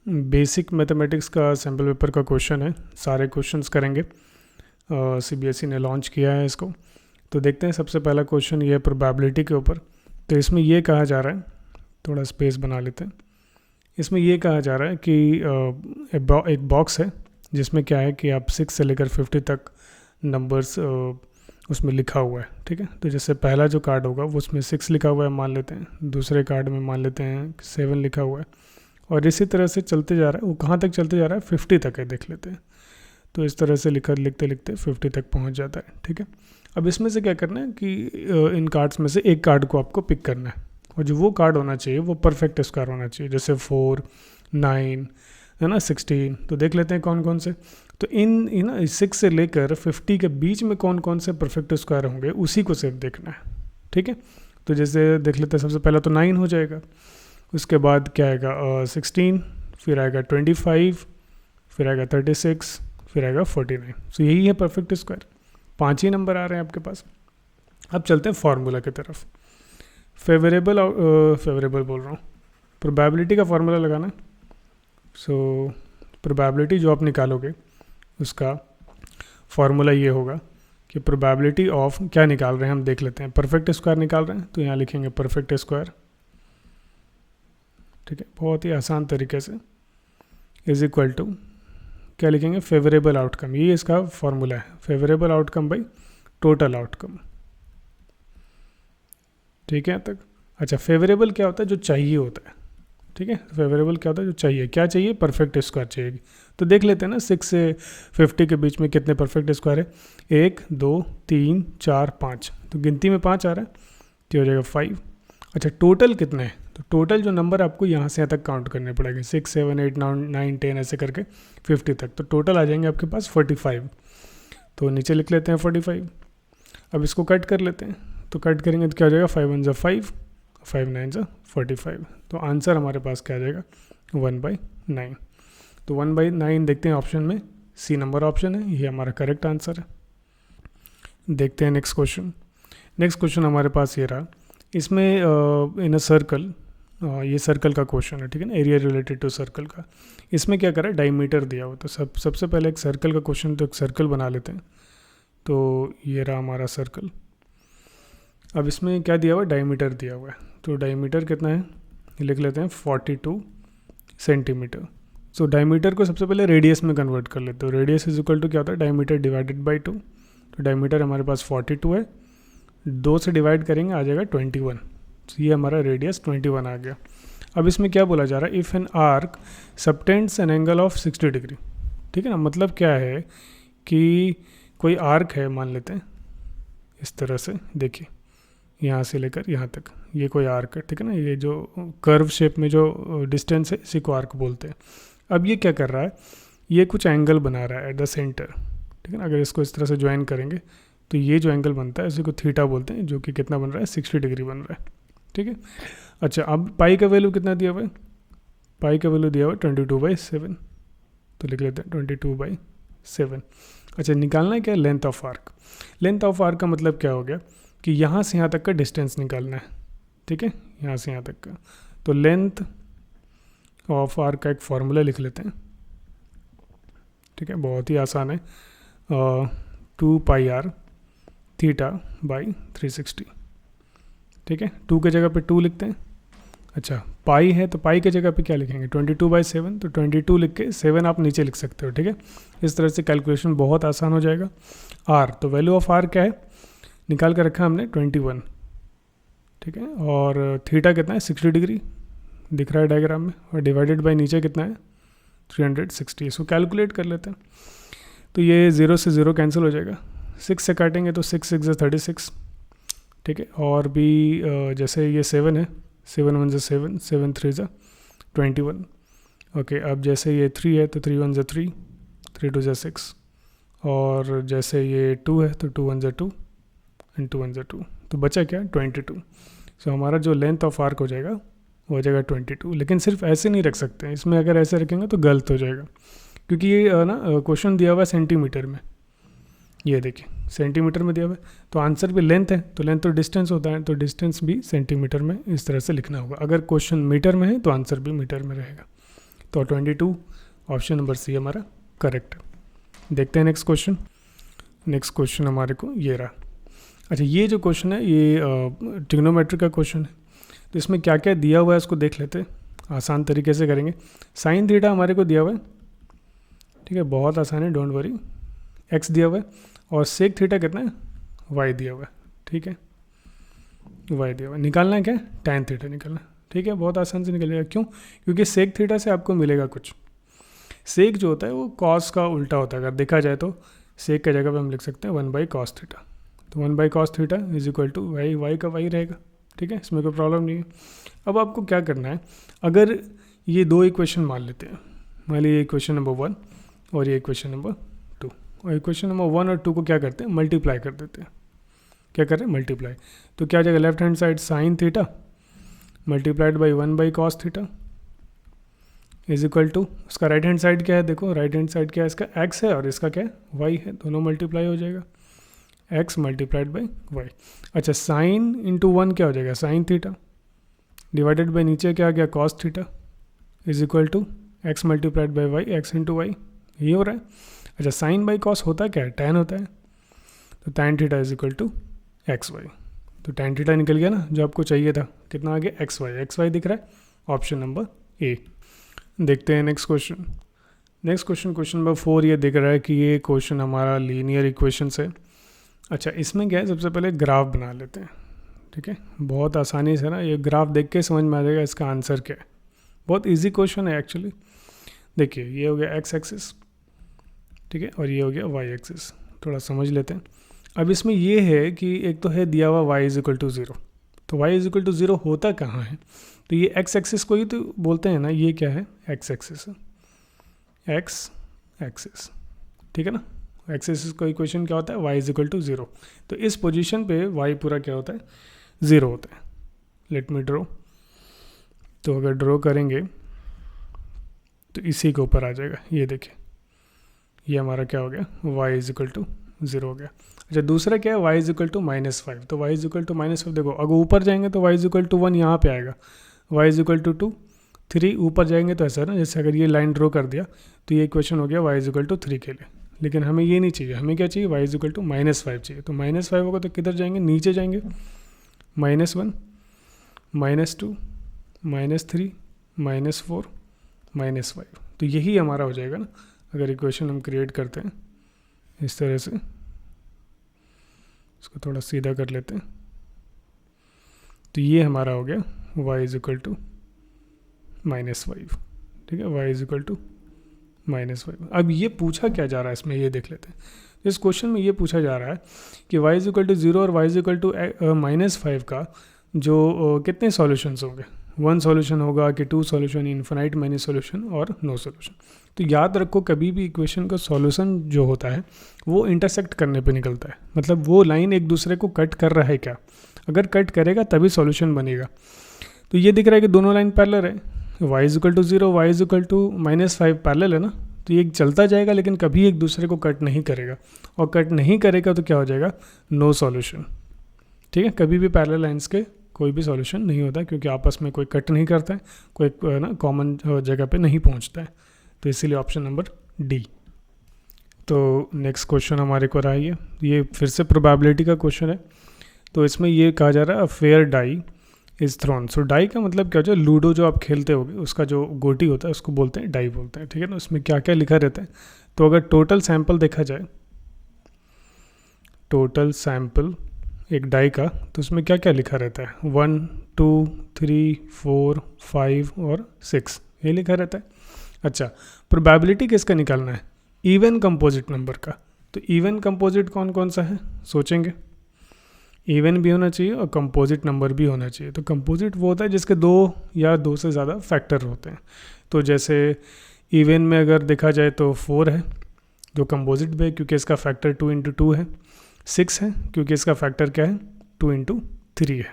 Basic mathematics का sample paper का question है। सारे क्वेश्चंस करेंगे। सीबीएसई ने लॉन्च किया है इसको। तो देखते हैं, सबसे पहला क्वेश्चन ये है प्रोबेबिलिटी के ऊपर। तो इसमें ये कहा जा रहा है, थोड़ा स्पेस बना लेते हैं। इसमें ये कहा जा रहा है कि एक बॉक्स है जिसमें क्या है कि आप 6 से लेकर 50 तक नंबर्स उसमें लिखा हुआ है। ठीक है, तो जैसे पहला जो कार्ड होगा वो उसमें 6 लिखा हुआ है मान लेते हैं, दूसरे कार्ड में मान लेते हैं 7 लिखा हुआ है, और इसी तरह से चलते जा रहा है। वो कहाँ तक चलते जा रहा है? 50 तक है, देख लेते हैं। तो इस तरह से लिखते लिखते 50 तक पहुँच जाता है। ठीक है, अब इसमें से क्या करना है कि इन कार्ड्स में से एक कार्ड को आपको पिक करना है, और जो वो कार्ड होना चाहिए वो परफेक्ट स्क्वायर होना चाहिए, जैसे 4, 9 है ना, 16। तो देख लेते हैं कौन कौन से। तो इन 6 से लेकर 50 के बीच में कौन कौन से परफेक्ट स्क्वायर होंगे, उसी को सिर्फ देखना है। ठीक है, तो जैसे देख लेते हैं, सबसे पहला तो 9 हो जाएगा, उसके बाद क्या आएगा 16, फिर आएगा 25, फिर आएगा 36, फिर आएगा 49। सो यही है परफेक्ट स्क्वायर। 5 ही नंबर आ रहे हैं आपके पास। अब चलते हैं फार्मूला की तरफ। फेवरेबल बोल रहा हूँ, प्रोबेबिलिटी का फार्मूला लगाना। सो प्रोबेबिलिटी जो आप निकालोगे उसका फार्मूला ये होगा कि प्रोबेबिलिटी ऑफ, क्या निकाल रहे हैं हम देख लेते हैं, परफेक्ट स्क्वायर निकाल रहे हैं, तो यहाँ लिखेंगे परफेक्ट स्क्वायर। ठीक है, बहुत ही आसान तरीके से, इज इक्वल टू क्या लिखेंगे, फेवरेबल आउटकम। ये इसका फॉर्मूला है, favourable outcome by total outcome. ठीक है तक। अच्छा, फेवरेबल क्या होता है? जो चाहिए होता है। ठीक है, फेवरेबल क्या होता है? जो चाहिए। क्या चाहिए? परफेक्ट स्क्वायर चाहिए। तो देख लेते हैं ना, 6 से 50 के बीच में कितने परफेक्ट स्क्वायर है? 1, 2, 3, 4, 5। तो गिनती में 5 आ रहा है, तो हो जाएगा 5। अच्छा, टोटल कितने हैं? तो टोटल जो नंबर आपको यहाँ से यहाँ तक काउंट करने पड़ेंगे, 6, 7, 8, 9, 10 ऐसे करके 50 तक। तो टोटल आ जाएंगे आपके पास 45। तो नीचे लिख लेते हैं 45। अब इसको कट कर लेते हैं, तो कट करेंगे तो क्या हो जाएगा, 5 1 ज़ा 5, 5 9 ज़ा 45। तो आंसर हमारे पास क्या आ जाएगा, 1/9। तो 1/9 देखते हैं ऑप्शन में, सी नंबर ऑप्शन है, ये हमारा करेक्ट आंसर है। देखते हैं नेक्स्ट क्वेश्चन। नेक्स्ट क्वेश्चन हमारे पास ये रहा। इसमें इन अ सर्कल, ये सर्कल का क्वेश्चन है। ठीक है ना, एरिया रिलेटेड टू सर्कल का। इसमें क्या करा है, डायमीटर दिया हुआ। तो सबसे पहले एक सर्कल का क्वेश्चन, तो एक सर्कल बना लेते हैं। तो ये रहा हमारा सर्कल। अब इसमें क्या दिया हुआ है, डायमीटर दिया हुआ है। तो डायमीटर कितना है, ये लिख लेते हैं 42 सेंटीमीटर। सो डायमीटर को सबसे पहले रेडियस में कन्वर्ट कर लेते हो। रेडियस इज इक्वल टू क्या होता है, डायमीटर डिवाइडेड बाई 2। तो डायमीटर हमारे पास 42 है, 2 से डिवाइड करेंगे आ जाएगा 21। तो ये हमारा रेडियस 21 आ गया। अब इसमें क्या बोला जा रहा है, if an arc subtends an angle of 60 degree. ठीक है ना, मतलब क्या है कि कोई आर्क है, मान लेते हैं इस तरह से, देखिए यहाँ से लेकर यहाँ तक ये कोई आर्क है। ठीक है ना, ये जो कर्व शेप में जो डिस्टेंस है इसी को आर्क बोलते हैं। अब ये क्या कर रहा है, ये कुछ एंगल बना रहा है एट द सेंटर। ठीक है ना, अगर इसको इस तरह से ज्वाइन करेंगे तो ये जो एंगल बनता है इसी को थीटा बोलते हैं, जो कि कितना बन रहा है, 60 डिग्री बन रहा है। ठीक है, अच्छा अब पाई का वैल्यू कितना दिया हुआ है, पाई का वैल्यू दिया हुआ है 22/7। तो लिख लेते हैं 22/7। अच्छा, निकालना है क्या, length of arc. Length of arc का मतलब क्या हो गया कि यहाँ से यहाँ तक का डिस्टेंस निकालना है। ठीक है, यहाँ से यहाँ तक का। तो लेंथ ऑफ आर्क का एक फॉर्मूला लिख लेते हैं। ठीक है, बहुत ही आसान है, 2πr थीटा बाई 360। ठीक है, 2 के जगह पे 2 लिखते हैं। अच्छा, पाई है तो पाई के जगह पे क्या लिखेंगे, 22/7। तो 22 लिख के 7 आप नीचे लिख सकते हो। ठीक है, इस तरह से कैलकुलेशन बहुत आसान हो जाएगा। आर, तो वैल्यू ऑफ आर क्या है, निकाल कर रखा हमने 21। ठीक है, और थीटा कितना है, 60 डिग्री दिख रहा है डायग्राम में, और डिवाइडेड बाई नीचे कितना है, 360। इसको कैलकुलेट कर लेते हैं। तो ये 0 से 0 कैंसिल हो जाएगा, 6 से काटेंगे तो 6 6 ज़ा 36। ठीक है, और भी जैसे ये 7 है, 7 1 ज़ा 7, 7 3 ज़ा 21। ओके, अब जैसे ये 3 है तो 3 1 ज़ा 3, 3 2 ज़ा 6, और जैसे ये 2 है तो 2 1 ज़ा 2 एंड 2 1 ज़ा 2। तो बचा क्या, 22। सो हमारा जो लेंथ ऑफ आर्क हो जाएगा वो हो जाएगा 22। लेकिन सिर्फ ऐसे नहीं रख सकते हैं, इसमें अगर ऐसे रखेंगे तो गलत हो जाएगा, क्योंकि ये ना क्वेश्चन दिया हुआ है सेंटीमीटर में। ये देखिए सेंटीमीटर में दिया हुआ है, तो आंसर भी लेंथ है, तो लेंथ तो डिस्टेंस होता है, तो डिस्टेंस भी सेंटीमीटर में इस तरह से लिखना होगा। अगर क्वेश्चन मीटर में है तो आंसर भी मीटर में रहेगा। तो 22 ऑप्शन नंबर सी हमारा करेक्ट है। देखते हैं नेक्स्ट क्वेश्चन। नेक्स्ट क्वेश्चन हमारे को ये रहा। अच्छा, ये जो क्वेश्चन है ये ट्रिग्नोमेट्री का क्वेश्चन है, तो इसमें क्या क्या दिया हुआ है उसको देख लेते हैं, आसान तरीके से करेंगे। साइन थीटा हमारे को दिया हुआ है, ठीक है, बहुत आसान है, डोंट वरी। एक्स दिया हुआ है और सेक थीटा कितना है, वाई दिया हुआ है, ठीक है, वाई दिया हुआ है। निकालना है क्या, टैन थीटा निकालना है, ठीक है, बहुत आसान से निकलेगा। क्यों? क्योंकि सेक थीटा से आपको मिलेगा कुछ। सेक जो होता है वो कॉस का उल्टा होता है, अगर देखा जाए तो सेक की जगह पे हम लिख सकते हैं 1/cos थीटा। तो 1/cos theta is equal to Y, Y का वाई रहेगा, ठीक है, इसमें कोई प्रॉब्लम नहीं है। अब आपको क्या करना है, अगर ये दो इक्वेशन मान लेते हैं, मान लीजिए इक्वेशन नंबर 1 और ये इक्वेशन नंबर 2, और इक्वेशन नंबर 1 और 2 को क्या करते हैं, मल्टीप्लाई कर देते हैं। क्या कर रहे हैं, मल्टीप्लाई। तो क्या जाएगा, left hand side sine theta multiplied by 1/cos theta is equal to, उसका राइट हैंड साइड क्या है, देखो राइट हैंड साइड क्या है, इसका x है और इसका क्या है, y है, दोनों मल्टीप्लाई हो जाएगा, x मल्टीप्लाइड बाई वाई। अच्छा, साइन इंटू 1 क्या हो जाएगा, साइन थीटा डिवाइडेड बाई नीचे क्या आ गया, cos theta is equal to x multiplied by Y, X into Y, ये हो रहा है। अच्छा, साइन बाई कॉस होता क्या है, टैन होता है, तो tan theta is equal to X Y. तो टैन थीटा निकल गया ना, जो आपको चाहिए था, कितना आ गया, एक्स वाई दिख रहा है, ऑप्शन नंबर ए। देखते हैं next question. Next question, question number 4, ये दिख रहा है कि ये क्वेश्चन हमारा लीनियर इक्वेशन से। अच्छा, इसमें क्या है, सबसे पहले ग्राफ बना लेते हैं, ठीक है, बहुत आसानी से ना, ये ग्राफ देख के समझ में आ जाएगा इसका आंसर क्या है। बहुत इजी क्वेश्चन है एक्चुअली। देखिए, ये हो गया एक्स एक्सिस, ठीक है, और ये हो गया वाई एक्सिस, थोड़ा समझ लेते हैं। अब इसमें ये है कि एक तो है दिया हुआ वाई इज इक्वल टू 0, तो वाई इज इक्वल टू 0 होता कहाँ है, तो ये एक्स एक्सिस को ही तो बोलते हैं ना, ये क्या है, एक्स एक्सिस है, एक्स एक्सिस, ठीक है ना। एक्स एक्सिस का इक्वेशन क्या होता है, वाई इज इक्वल टू 0, तो इस पोजीशन पे वाई पूरा क्या होता है, 0 होता है। लेट मी ड्रॉ, तो अगर ड्रॉ करेंगे तो इसी के ऊपर आ जाएगा, ये देखिए, ये हमारा क्या हो गया, वाई इज इक्वल टू 0 हो गया। अच्छा, दूसरा क्या है, वाई इज इक्वल टू -5, तो वाई इज इक्वल टू -5, देखो अगर ऊपर जाएंगे तो वाई इज इक्वल टू 1 यहाँ पे आएगा, वाई इज इक्वल टू 2, 3 ऊपर जाएंगे तो ऐसा ना, जैसे अगर ये लाइन ड्रॉ कर दिया तो ये इक्वेशन हो गया वाई इज इक्वल टू 3 के लिए। लेकिन हमें ये नहीं चाहिए, हमें क्या चाहिए, वाई इज इक्वल टू -5 चाहिए। तो -5 होगा तो किधर जाएंगे, नीचे जाएंगे, -1 -2 -3 -4 -5, तो यही हमारा हो जाएगा ना, अगर इक्वेशन हम क्रिएट करते हैं इस तरह से, इसको थोड़ा सीधा कर लेते हैं, तो ये हमारा हो गया y इज इक्वल टू -5, ठीक है, y इज इक्वल टू -5। अब ये पूछा क्या जा रहा है इसमें, ये देख लेते हैं। इस क्वेश्चन में ये पूछा जा रहा है कि y इज इक्वल टू 0 और y इज इक्वल टू -5 का जो कितने सॉल्यूशंस होंगे, 1 सॉल्यूशन होगा कि 2 सॉल्यूशन, इन्फिनाइट मैनी सॉल्यूशन और नो सॉल्यूशन। तो याद रखो, कभी भी इक्वेशन का सॉल्यूशन जो होता है वो इंटरसेक्ट करने पे निकलता है, मतलब वो लाइन एक दूसरे को कट कर रहा है क्या, अगर कट करेगा तभी सॉल्यूशन बनेगा। तो ये दिख रहा है कि दोनों लाइन पैरेलल है, y is equal to 0, y is equal to -5 parallel है ना, तो ये चलता जाएगा लेकिन कभी एक दूसरे को कट नहीं करेगा, और कट नहीं करेगा तो क्या हो जाएगा, नो सॉल्यूशन, ठीक है। कभी भी पैरेलल लाइन्स के कोई भी सॉल्यूशन नहीं होता, क्योंकि आपस में कोई कट नहीं करता है, कोई ना कॉमन जगह पे नहीं पहुंचता है, तो इसीलिए ऑप्शन नंबर डी। तो नेक्स्ट क्वेश्चन हमारे को रहा है, ये फिर से प्रोबेबिलिटी का क्वेश्चन है। तो इसमें ये कहा जा रहा है, a fair die is thrown. So die का मतलब क्या होता है, लूडो जो आप खेलते होगे उसका जो गोटी होता है उसको बोलते हैं डाई बोलते हैं, ठीक है ना। उसमें क्या क्या लिखा रहता है, तो अगर टोटल सैंपल देखा जाए, टोटल सैंपल एक डाई का, तो उसमें क्या क्या लिखा रहता है, 1 2 3 4 5 और 6, ये लिखा रहता है। अच्छा, प्रोबेबिलिटी किसका निकालना है, इवन कंपोजिट नंबर का। तो इवन कंपोजिट कौन कौन सा है, सोचेंगे, इवन भी होना चाहिए और कंपोजिट नंबर भी होना चाहिए। तो कंपोजिट वो होता है जिसके 2 या 2 से ज़्यादा फैक्टर होते हैं। तो जैसे इवन में अगर देखा जाए तो 4 है जो कंपोजिट में, क्योंकि इसका फैक्टर 2 × 2 है। 6 है क्योंकि इसका फैक्टर क्या है, 2 × 3 है,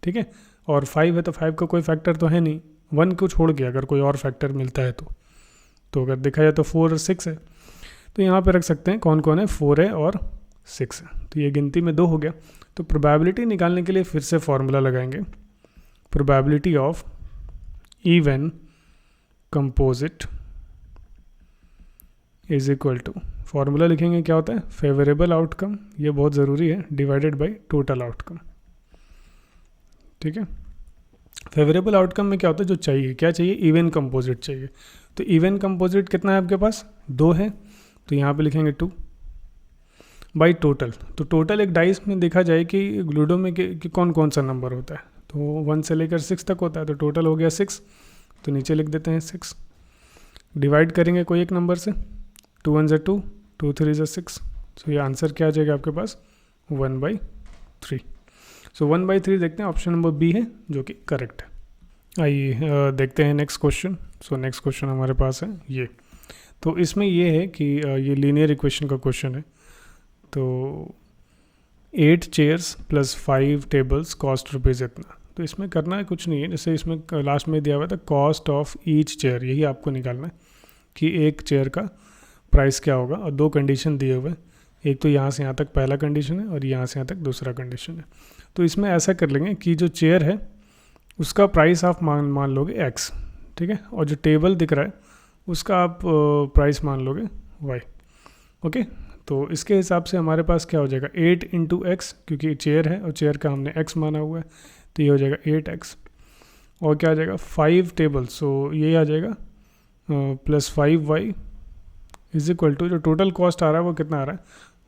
ठीक है। और 5 है तो 5 का कोई फैक्टर तो है नहीं, 1 को छोड़ के अगर कोई और फैक्टर मिलता है तो अगर देखा जाए तो 4 और 6 है। तो यहाँ पे रख सकते हैं कौन कौन है, 4 है और 6 है, तो ये गिनती में 2 हो गया। तो प्रोबेबिलिटी निकालने के लिए फिर से फॉर्मूला लगाएंगे, probability of even composite is equal to, formula लिखेंगे क्या होता है, फेवरेबल आउटकम, ये बहुत ज़रूरी है, डिवाइडेड बाय टोटल आउटकम। ठीक है, फेवरेबल आउटकम में क्या होता है, जो चाहिए, क्या चाहिए, इवन कंपोजिट चाहिए। तो इवन कंपोजिट कितना है आपके पास, 2 है, तो यहाँ पे लिखेंगे 2 बाई टोटल। तो टोटल एक डाइस में देखा जाए कि लूडो में कि कौन कौन सा नंबर होता है, तो 1 से लेकर 6 तक होता है, तो टोटल हो गया 6, तो नीचे लिख देते हैं 6। डिवाइड करेंगे कोई एक नंबर से, 2 1 2, 2 3 6, तो ये आंसर क्या आ जाएगा आपके पास, 1/3। सो 1/3 देखते हैं, ऑप्शन नंबर बी है जो कि करेक्ट है। आइए देखते हैं next question. So next question हमारे पास है ये, तो इसमें ये है कि ये लीनियर इक्वेशन का क्वेश्चन है। तो 8 chairs plus 5 tables cost rupees इतना। तो इसमें करना है कुछ नहीं है, जैसे इसमें लास्ट में दिया हुआ था कॉस्ट ऑफ ईच चेयर, यही आपको निकालना है कि एक चेयर का प्राइस क्या होगा, और 2 कंडीशन दिए हुए हैं, एक तो यहाँ से यहाँ तक पहला कंडीशन है और यहाँ से यहाँ तक दूसरा कंडीशन है। तो इसमें ऐसा कर लेंगे कि जो चेयर है उसका प्राइस आप मान लोगे x, ठीक है, और जो टेबल दिख रहा है उसका आप प्राइस मान लोगे y। ओके, तो इसके हिसाब से हमारे पास क्या हो जाएगा, 8 × x, क्योंकि चेयर है और चेयर का हमने x माना हुआ है, तो ये हो जाएगा 8x, और क्या आ जाएगा 5 टेबल, सो ये आ जाएगा plus 5y is equal to, जो टोटल कॉस्ट आ रहा है वो कितना आ रहा है,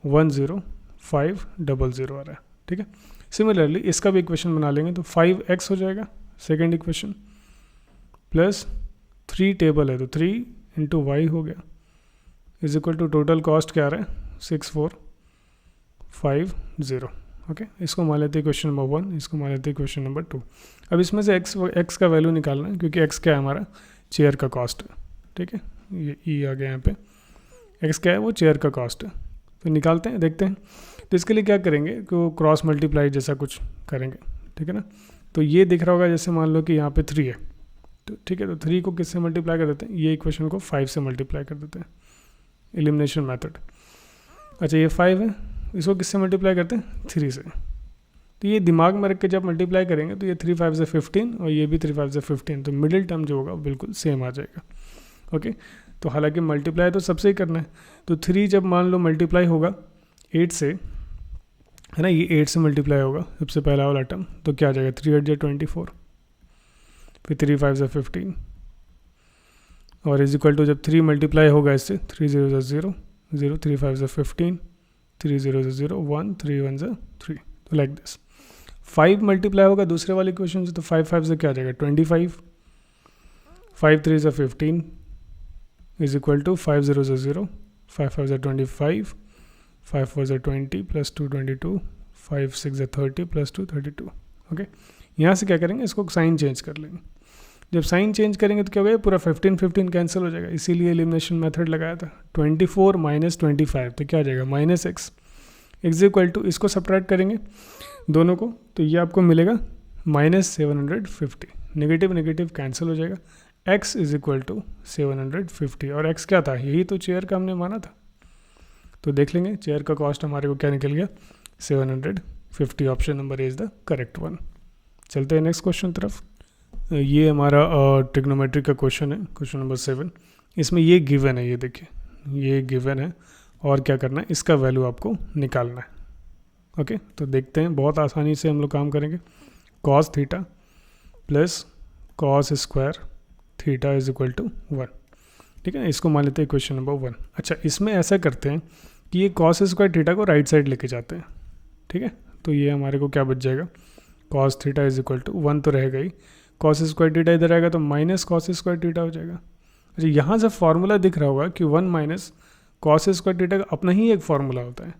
10500 आ रहा है। ठीक है, सिमिलरली इसका भी इक्वेशन बना लेंगे, तो 5x हो जाएगा सेकेंड इक्वेशन, प्लस 3 टेबल है तो 3 × y हो गया, is equal to total cost क्या आ रहा है, 6450। ओके, इसको मान लेते हैं क्वेश्चन नंबर 1, इसको मान लेते हैं क्वेश्चन नंबर 2। अब इसमें से x का वैल्यू निकालना है, क्योंकि x क्या है हमारा, चेयर का कॉस्ट है। ठीक है, ये ई आ गया यहाँ पे, x क्या है, वो चेयर का कॉस्ट है। तो निकालते हैं, देखते हैं। तो इसके लिए क्या करेंगे कि क्रॉस मल्टीप्लाई जैसा कुछ करेंगे, ठीक है ना। तो ये दिख रहा होगा, जैसे मान लो कि यहाँ पे 3 है, तो ठीक है, तो 3 को किससे मल्टीप्लाई कर देते हैं, ये इक्वेशन को 5 से मल्टीप्लाई कर देते हैं, एलिमिनेशन मेथड। अच्छा, ये 5 है, इसको किससे मल्टीप्लाई करते हैं, 3 से। तो ये दिमाग में रख के जब मल्टीप्लाई करेंगे तो ये 3 5 से 15 और ये भी 3 5 से 15, तो मिडिल टर्म जो होगा बिल्कुल सेम आ जाएगा। ओके, तो हालांकि मल्टीप्लाई तो सबसे ही करना है, तो 3 जब मान लो मल्टीप्लाई होगा 8 से, है ना, ये 8 से मल्टीप्लाई होगा सबसे पहला वाला टर्म, तो क्या आ जाएगा, 3 8 24, फिर 3 5 से 15, और इज इक्वल टू जब 3 मल्टीप्लाई होगा इससे, 3 0 0 0, 3 5 से 15, 3 0 0 1, 3 1 3, तो लाइक दिस। 5 मल्टीप्लाई होगा दूसरे वाले इक्वेशन से, तो 5 5 से क्या आ जाएगा, 25, 5 3 से 15 इज इक्वल टू 5 0 0, 5 5 से 25, 5 4 से 20 प्लस 2 22, 5 6 से 30 प्लस 2 32। ओके, यहाँ से क्या करेंगे, इसको साइन चेंज कर लेंगे। जब साइन चेंज करेंगे तो क्या होगा, पूरा 15 15 कैंसिल हो जाएगा, इसीलिए एलिमिनेशन मेथड लगाया था। 24 माइनस 25, तो क्या आ जाएगा, -x इज इक्वल टू, इसको सब्ट्रैक्ट करेंगे दोनों को, तो ये आपको मिलेगा -750, नेगेटिव नेगेटिव कैंसिल हो जाएगा, x इज इक्वल टू 750, और x क्या था, यही तो चेयर का हमने माना था। तो देख लेंगे चेयर का कॉस्ट हमारे को क्या निकल गया, 750। Option number is the correct one. चलते हैं नेक्स्ट क्वेश्चन तरफ। ये हमारा ट्रिग्नोमेट्री का क्वेश्चन है, क्वेश्चन नंबर 7। इसमें ये गिवन है, ये देखिए ये गिवन है, और क्या करना है, इसका वैल्यू आपको निकालना है। ओके, तो देखते हैं, बहुत आसानी से हम लोग काम करेंगे। cos theta plus cos square theta is equal to 1, ठीक है ना, इसको मान लेते हैं क्वेश्चन नंबर 1। अच्छा, इसमें ऐसा करते हैं कि ये cos स्क्वायर थीटा को राइट साइड लेके जाते हैं, ठीक है। तो ये हमारे को क्या बच जाएगा, cos theta is equal to 1 तो रहेगा ही, cos स्क्वायर थीटा इधर आएगा तो माइनस cos स्क्वायर थीटा हो जाएगा। अच्छा, यहाँ से फार्मूला दिख रहा होगा कि 1 माइनस cos स्क्वायर थीटा का अपना ही एक फार्मूला होता है,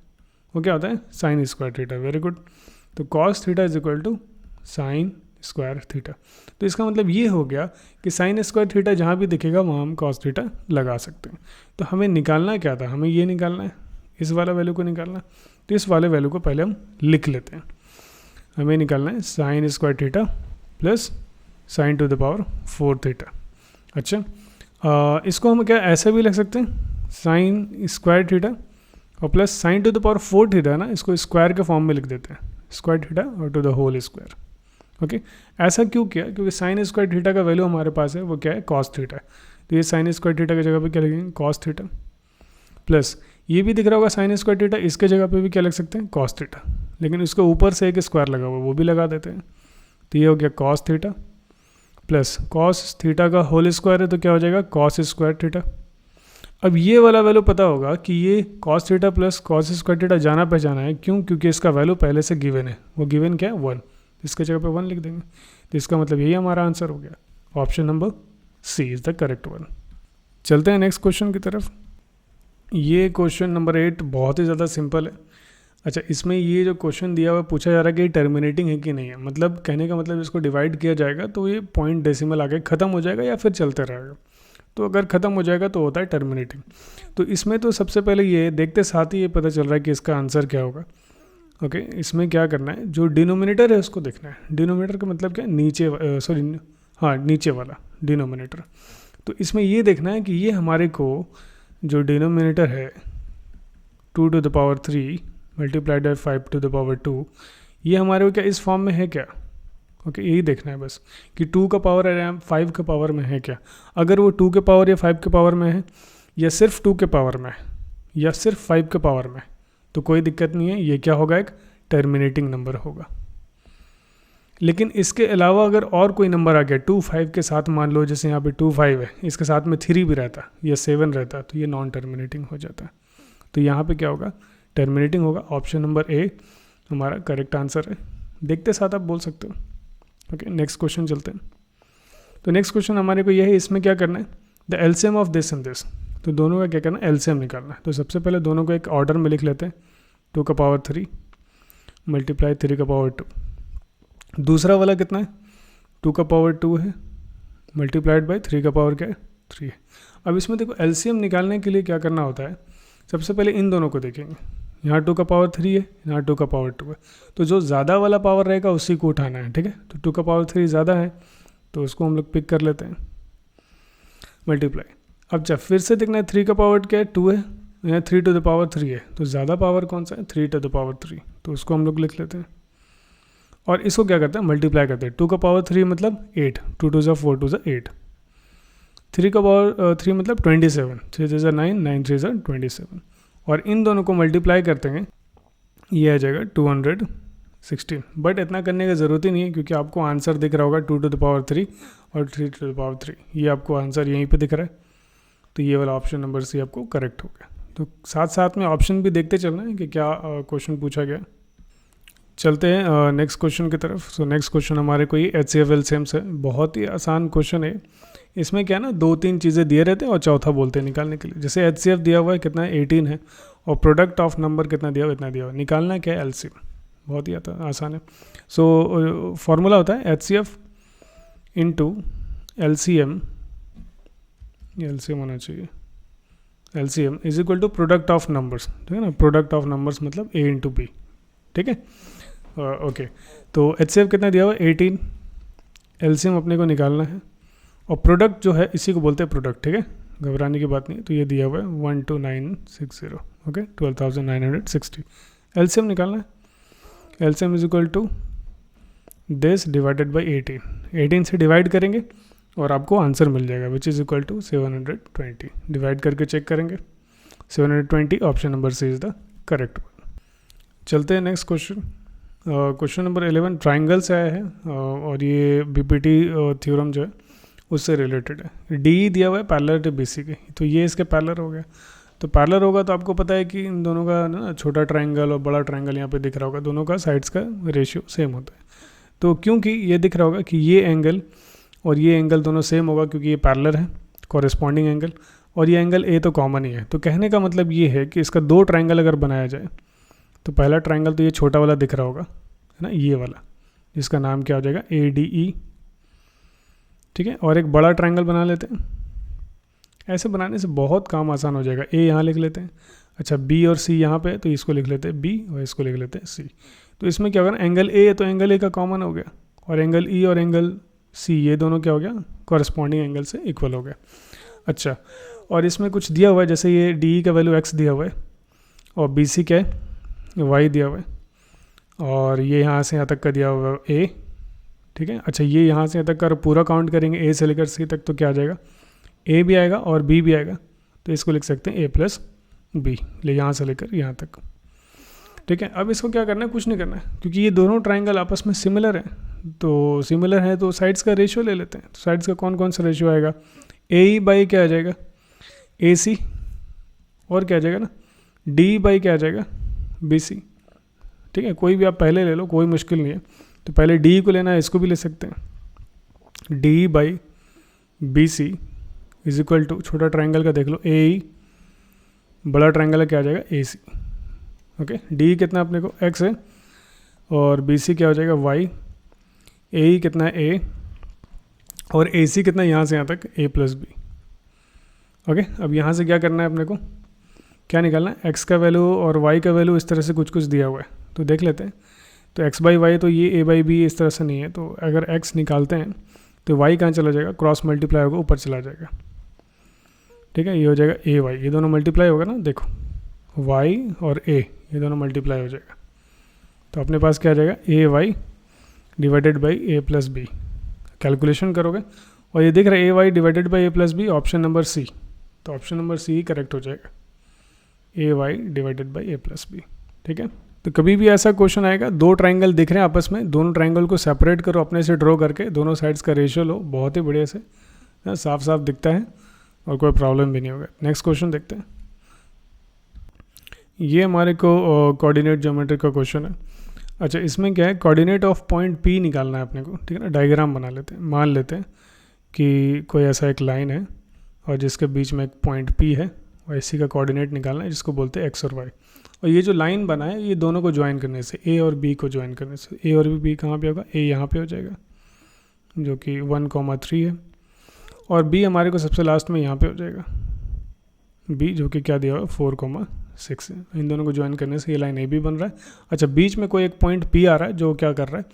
वो क्या होता है, sine square theta. Very good, तो cos theta is equal to sine square theta. तो इसका मतलब ये हो गया कि साइन स्क्वायर थीटा जहाँ भी दिखेगा वहाँ हम cos थीटा लगा सकते हैं। तो हमें निकालना क्या था, हमें ये निकालना है, इस वाला वैल्यू को निकालना। तो इस वाले वैल्यू को पहले हम लिख लेते हैं। हमें निकालना है sine square theta plus sine to the power 4 theta. अच्छा, इसको हम क्या ऐसे भी लिख सकते हैं, साइन स्क्वायर थीटा और plus sine to the power 4 theta ना, इसको स्क्वायर के फॉर्म में लिख देते हैं, स्क्वायर थीटा और to the whole square. Okay, ऐसा क्यों किया, क्योंकि साइन स्क्वायर थीटा का वैल्यू हमारे पास है, वो क्या है, cos थीटा है। तो ये साइन स्क्वायर थीटा की जगह पे क्या लिखेंगे, कॉस थीटा, प्लस ये भी दिख रहा होगा साइन स्क्वायर थीटा, इसके जगह पे भी क्या लिख सकते हैं, कॉस थीटा, लेकिन उसके ऊपर से एक स्क्वायर लगा हुआ वो भी लगा देते हैं। तो ये हो गया cos theta plus cos theta का होल स्क्वायर है तो क्या हो जाएगा, कॉस स्क्वायर थीटा। अब ये वाला वैल्यू पता होगा कि ये cos theta plus cos square theta जाना पहचाना है, क्यों, क्योंकि इसका वैल्यू पहले से गिवन है। वो गिवन क्या है, 1, इसके जगह पे 1 लिख देंगे। तो इसका मतलब यही हमारा आंसर हो गया, option number C is the correct one. चलते हैं नेक्स्ट क्वेश्चन की तरफ। ये क्वेश्चन नंबर 8 बहुत ही ज़्यादा सिंपल है। अच्छा, इसमें ये जो क्वेश्चन दिया हुआ पूछा जा रहा है कि टर्मिनेटिंग है कि नहीं है, मतलब कहने का मतलब इसको डिवाइड किया जाएगा तो ये पॉइंट डेसिमल आगे ख़त्म हो जाएगा या फिर चलते रहेगा। तो अगर ख़त्म हो जाएगा तो होता है टर्मिनेटिंग। तो इसमें तो सबसे पहले ये देखते साथ ही ये पता चल रहा है कि इसका आंसर क्या होगा। ओके, इसमें क्या करना है, जो डिनोमिनेटर है उसको देखना है। डिनोमिनेटर का मतलब क्या है, नीचे, नीचे वाला डिनोमिनेटर। तो इसमें ये देखना है कि ये हमारे को जो डिनोमिनेटर है 2 to the power 3 multiplied by 5 to the power 2, ये हमारे को क्या इस फॉर्म में है क्या। ओके, यही देखना है बस कि 2 का पावर है 5 के पावर में है क्या। अगर वो 2 के पावर या 5 के पावर में है, या सिर्फ 2 के पावर में है, या सिर्फ 5 के पावर में, तो कोई दिक्कत नहीं है, ये क्या होगा, एक टर्मिनेटिंग नंबर होगा। लेकिन इसके अलावा अगर और कोई नंबर आ गया 2 5 के साथ, मान लो जैसे यहाँ पे 2 5 है, इसके साथ में 3 भी रहता या 7 रहता, तो ये नॉन टर्मिनेटिंग हो जाता है। तो यहाँ पे क्या होगा, टर्मिनेटिंग होगा। ऑप्शन नंबर ए हमारा करेक्ट आंसर है। देखते साथ आप बोल सकते हो। ओके, नेक्स्ट क्वेश्चन चलते हैं। तो नेक्स्ट क्वेश्चन हमारे को यह है, इसमें क्या करना है, the LCM of this and this. तो दोनों का क्या करना है, एलसीएम निकालना है। तो सबसे पहले दोनों को एक ऑर्डर में लिख लेते हैं, 2 का पावर 3 मल्टीप्लाई 3 का पावर 2। दूसरा वाला कितना है, 2 का पावर 2 है मल्टीप्लाइड बाई 3 का पावर क्या है, 3 है। अब इसमें देखो एलसीएम निकालने के लिए क्या करना होता है, सबसे पहले इन दोनों को देखेंगे। यहाँ 2 का पावर 3 है, यहाँ 2 का पावर 2 है, तो जो ज़्यादा वाला पावर रहेगा उसी को उठाना है। ठीक है, तो 2 का पावर 3 ज़्यादा है तो उसको हम लोग पिक कर लेते हैं, मल्टीप्लाई। अब जब फिर से देखना है 3 का पावर क्या है, 2 है, यहाँ 3 to the power 3 है, तो ज़्यादा पावर कौन सा है, 3 to the power 3, तो उसको हम लोग लिख लेते हैं। और इसको क्या करते हैं, मल्टीप्लाई करते हैं। 2 का पावर 3 मतलब 8, 2 2 4 2 8। 3 का पावर 3 मतलब 27, 3 3 9, 9 3 27। और इन दोनों को मल्टीप्लाई करते हैं, ये आ जाएगा 216। बट इतना करने की ज़रूरत ही नहीं है, क्योंकि आपको आंसर दिख रहा होगा 2 to the power 3 और 3 to the power 3, ये आपको आंसर यहीं पे दिख रहा है। तो ये वाला ऑप्शन नंबर सी आपको करेक्ट हो गया। तो साथ साथ में ऑप्शन भी देखते चलना है कि क्या क्वेश्चन पूछा गया। चलते हैं नेक्स्ट क्वेश्चन की तरफ। सो नेक्स्ट क्वेश्चन हमारे को ये HCF एलसीएम्स है, बहुत ही आसान क्वेश्चन है। इसमें क्या है ना, 2-3 चीज़ें दिए रहते हैं और चौथा बोलते हैं निकालने के लिए। जैसे HCF दिया हुआ है कितना है, 18 है, और प्रोडक्ट ऑफ नंबर कितना दिया हुआ, इतना दिया हुआ। निकालना क्या है, एलसीएम, बहुत ही आसान है। सो फॉर्मूला होता है HCF इंटू LCM, LCM होना चाहिए, LCM is equal to product of numbers. ठीक है ना, प्रोडक्ट ऑफ नंबर्स मतलब A इंटू B। ठीक है, ओके। तो HCF कितना दिया हुआ है, 18। LCM अपने को निकालना है, और प्रोडक्ट जो है इसी को बोलते हैं प्रोडक्ट। ठीक है, घबराने की बात नहीं। तो ये दिया हुआ है 12960, ओके, 12,960। LCM निकालना है, LCM is equal to this divided by 18 से डिवाइड करेंगे और आपको आंसर मिल जाएगा, which is equal to 720। Divide करके चेक करेंगे, 720, option number C is the correct one. चलते हैं next question. Question number 11 triangle से आया है, और ये BPT थ्योरम जो है उससे रिलेटेड है। डी दिया हुआ है पैरेलल टू BC के, तो ये इसके पैरेलल हो गया। तो पैरेलल होगा तो आपको पता है कि इन दोनों का ना छोटा ट्राइंगल और बड़ा ट्राइंगल यहाँ पे दिख रहा होगा, दोनों का साइड्स का रेशियो सेम होता है। तो क्योंकि ये दिख रहा होगा कि ये एंगल और ये एंगल दोनों सेम होगा, क्योंकि ये पैरेलल है, कॉरेस्पॉन्डिंग एंगल, और ये एंगल A तो कॉमन ही है। तो कहने का मतलब ये है कि इसका 2 ट्राइंगल अगर बनाया जाए, तो पहला ट्राइंगल तो ये छोटा वाला दिख रहा होगा, है ना, ये वाला, जिसका नाम क्या हो जाएगा, ADE। ठीक है, और एक बड़ा ट्राइंगल बना लेते हैं। ऐसे बनाने से बहुत काम आसान हो जाएगा। A यहाँ लिख लेते हैं, अच्छा B और C यहाँ पे, तो इसको लिख लेते हैं B और इसको लिख लेते हैं C। तो इसमें क्या होगा ना, एंगल A है तो एंगल A का कॉमन हो गया, और एंगल E और एंगल C ये दोनों क्या हो गया, कॉरेस्पॉन्डिंग एंगल से इक्वल हो गया। अच्छा, और इसमें कुछ दिया हुआ है, जैसे ये DE का वैल्यू X दिया हुआ है, और BC क्या है, Y दिया हुआ है, और ये यहाँ से यहाँ तक का दिया हुआ है A। ठीक है, अच्छा, ये यहाँ से यहाँ तक का पूरा काउंट करेंगे A से लेकर C तक, तो क्या आ जाएगा, ए भी आएगा और बी भी आएगा, तो इसको लिख सकते हैं ए प्लस बी, ले यहाँ से लेकर यहाँ तक। ठीक है, अब इसको क्या करना है, कुछ नहीं करना है, क्योंकि ये दोनों ट्राइंगल आपस में सिमिलर हैं, तो सिमिलर है तो साइड्स का रेशियो ले लेते हैं। तो साइड्स का कौन कौन सा रेशियो आएगा, ए ई बाई क्या आ जाएगा, ए सी, और क्या आ जाएगा ना, डी बाई क्या आ जाएगा, बी सी। ठीक है, कोई भी आप पहले ले लो, कोई मुश्किल नहीं है। तो पहले डी को लेना है, इसको भी ले सकते हैं, D by B C is equal to, छोटा ट्राइंगल का देख लो, ए ई, बड़ा ट्राइंगल का क्या आ जाएगा, ए सी। ओके, डी कितना अपने को एक्स है, और बी सी क्या हो जाएगा वाई, ए ई कितना है ए, और ए सी कितना यहाँ से यहाँ तक ए प्लस बी। ओके, अब यहाँ से क्या करना है अपने को, क्या निकालना है, एक्स का वैल्यू और वाई का वैल्यू इस तरह से कुछ कुछ दिया हुआ है, तो देख लेते हैं। तो एक्स बाई वाई, तो ये ए बाई बी इस तरह से नहीं है, तो अगर एक्स निकालते हैं तो वाई कहाँ चला जाएगा, क्रॉस मल्टीप्लाई होगा, ऊपर चला जाएगा। ठीक है, ये हो जाएगा ए वाई, ये दोनों मल्टीप्लाई होगा ना, देखो वाई और ए ये दोनों मल्टीप्लाई हो जाएगा, तो अपने पास क्या आ जाएगा, A Y divided by A plus B. Calculation करोगे और ये दिख रहा है A Y divided by A plus B, option number C, तो ऑप्शन नंबर सी ही करेक्ट हो जाएगा, A Y divided by A plus B. ठीक है, तो कभी भी ऐसा क्वेश्चन आएगा, दो ट्राइंगल दिख रहे हैं आपस में, दोनों ट्राइंगल को सेपरेट करो अपने से ड्रॉ करके, दोनों साइड्स का रेशियो लो, बहुत ही बढ़िया से साफ साफ दिखता है और कोई प्रॉब्लम भी नहीं होगा। नेक्स्ट क्वेश्चन देखते हैं, ये हमारे को कोऑर्डिनेट ज्योमेट्री का क्वेश्चन है। अच्छा, इसमें क्या है, कोऑर्डिनेट ऑफ पॉइंट पी निकालना है अपने को। ठीक है ना, डायग्राम बना लेते हैं, मान लेते हैं कि कोई ऐसा एक लाइन है और जिसके बीच में एक पॉइंट पी है, और इसी का कोऑर्डिनेट निकालना है, जिसको बोलते हैं एक्स और वाई। और ये जो लाइन बना है, ये दोनों को ज्वाइन करने से, ए और बी को ज्वाइन करने से, ए और बी कहाँ पे होगा, ए यहाँ पे हो जाएगा जो कि 1,3 है, और बी हमारे को सबसे लास्ट में यहाँ पे हो जाएगा, बी जो कि क्या दिया हुआ है 4,6 है। इन दोनों को ज्वाइन करने से ये लाइन ए बी बन रहा है। अच्छा, बीच में कोई एक पॉइंट पी आ रहा है जो क्या कर रहा है,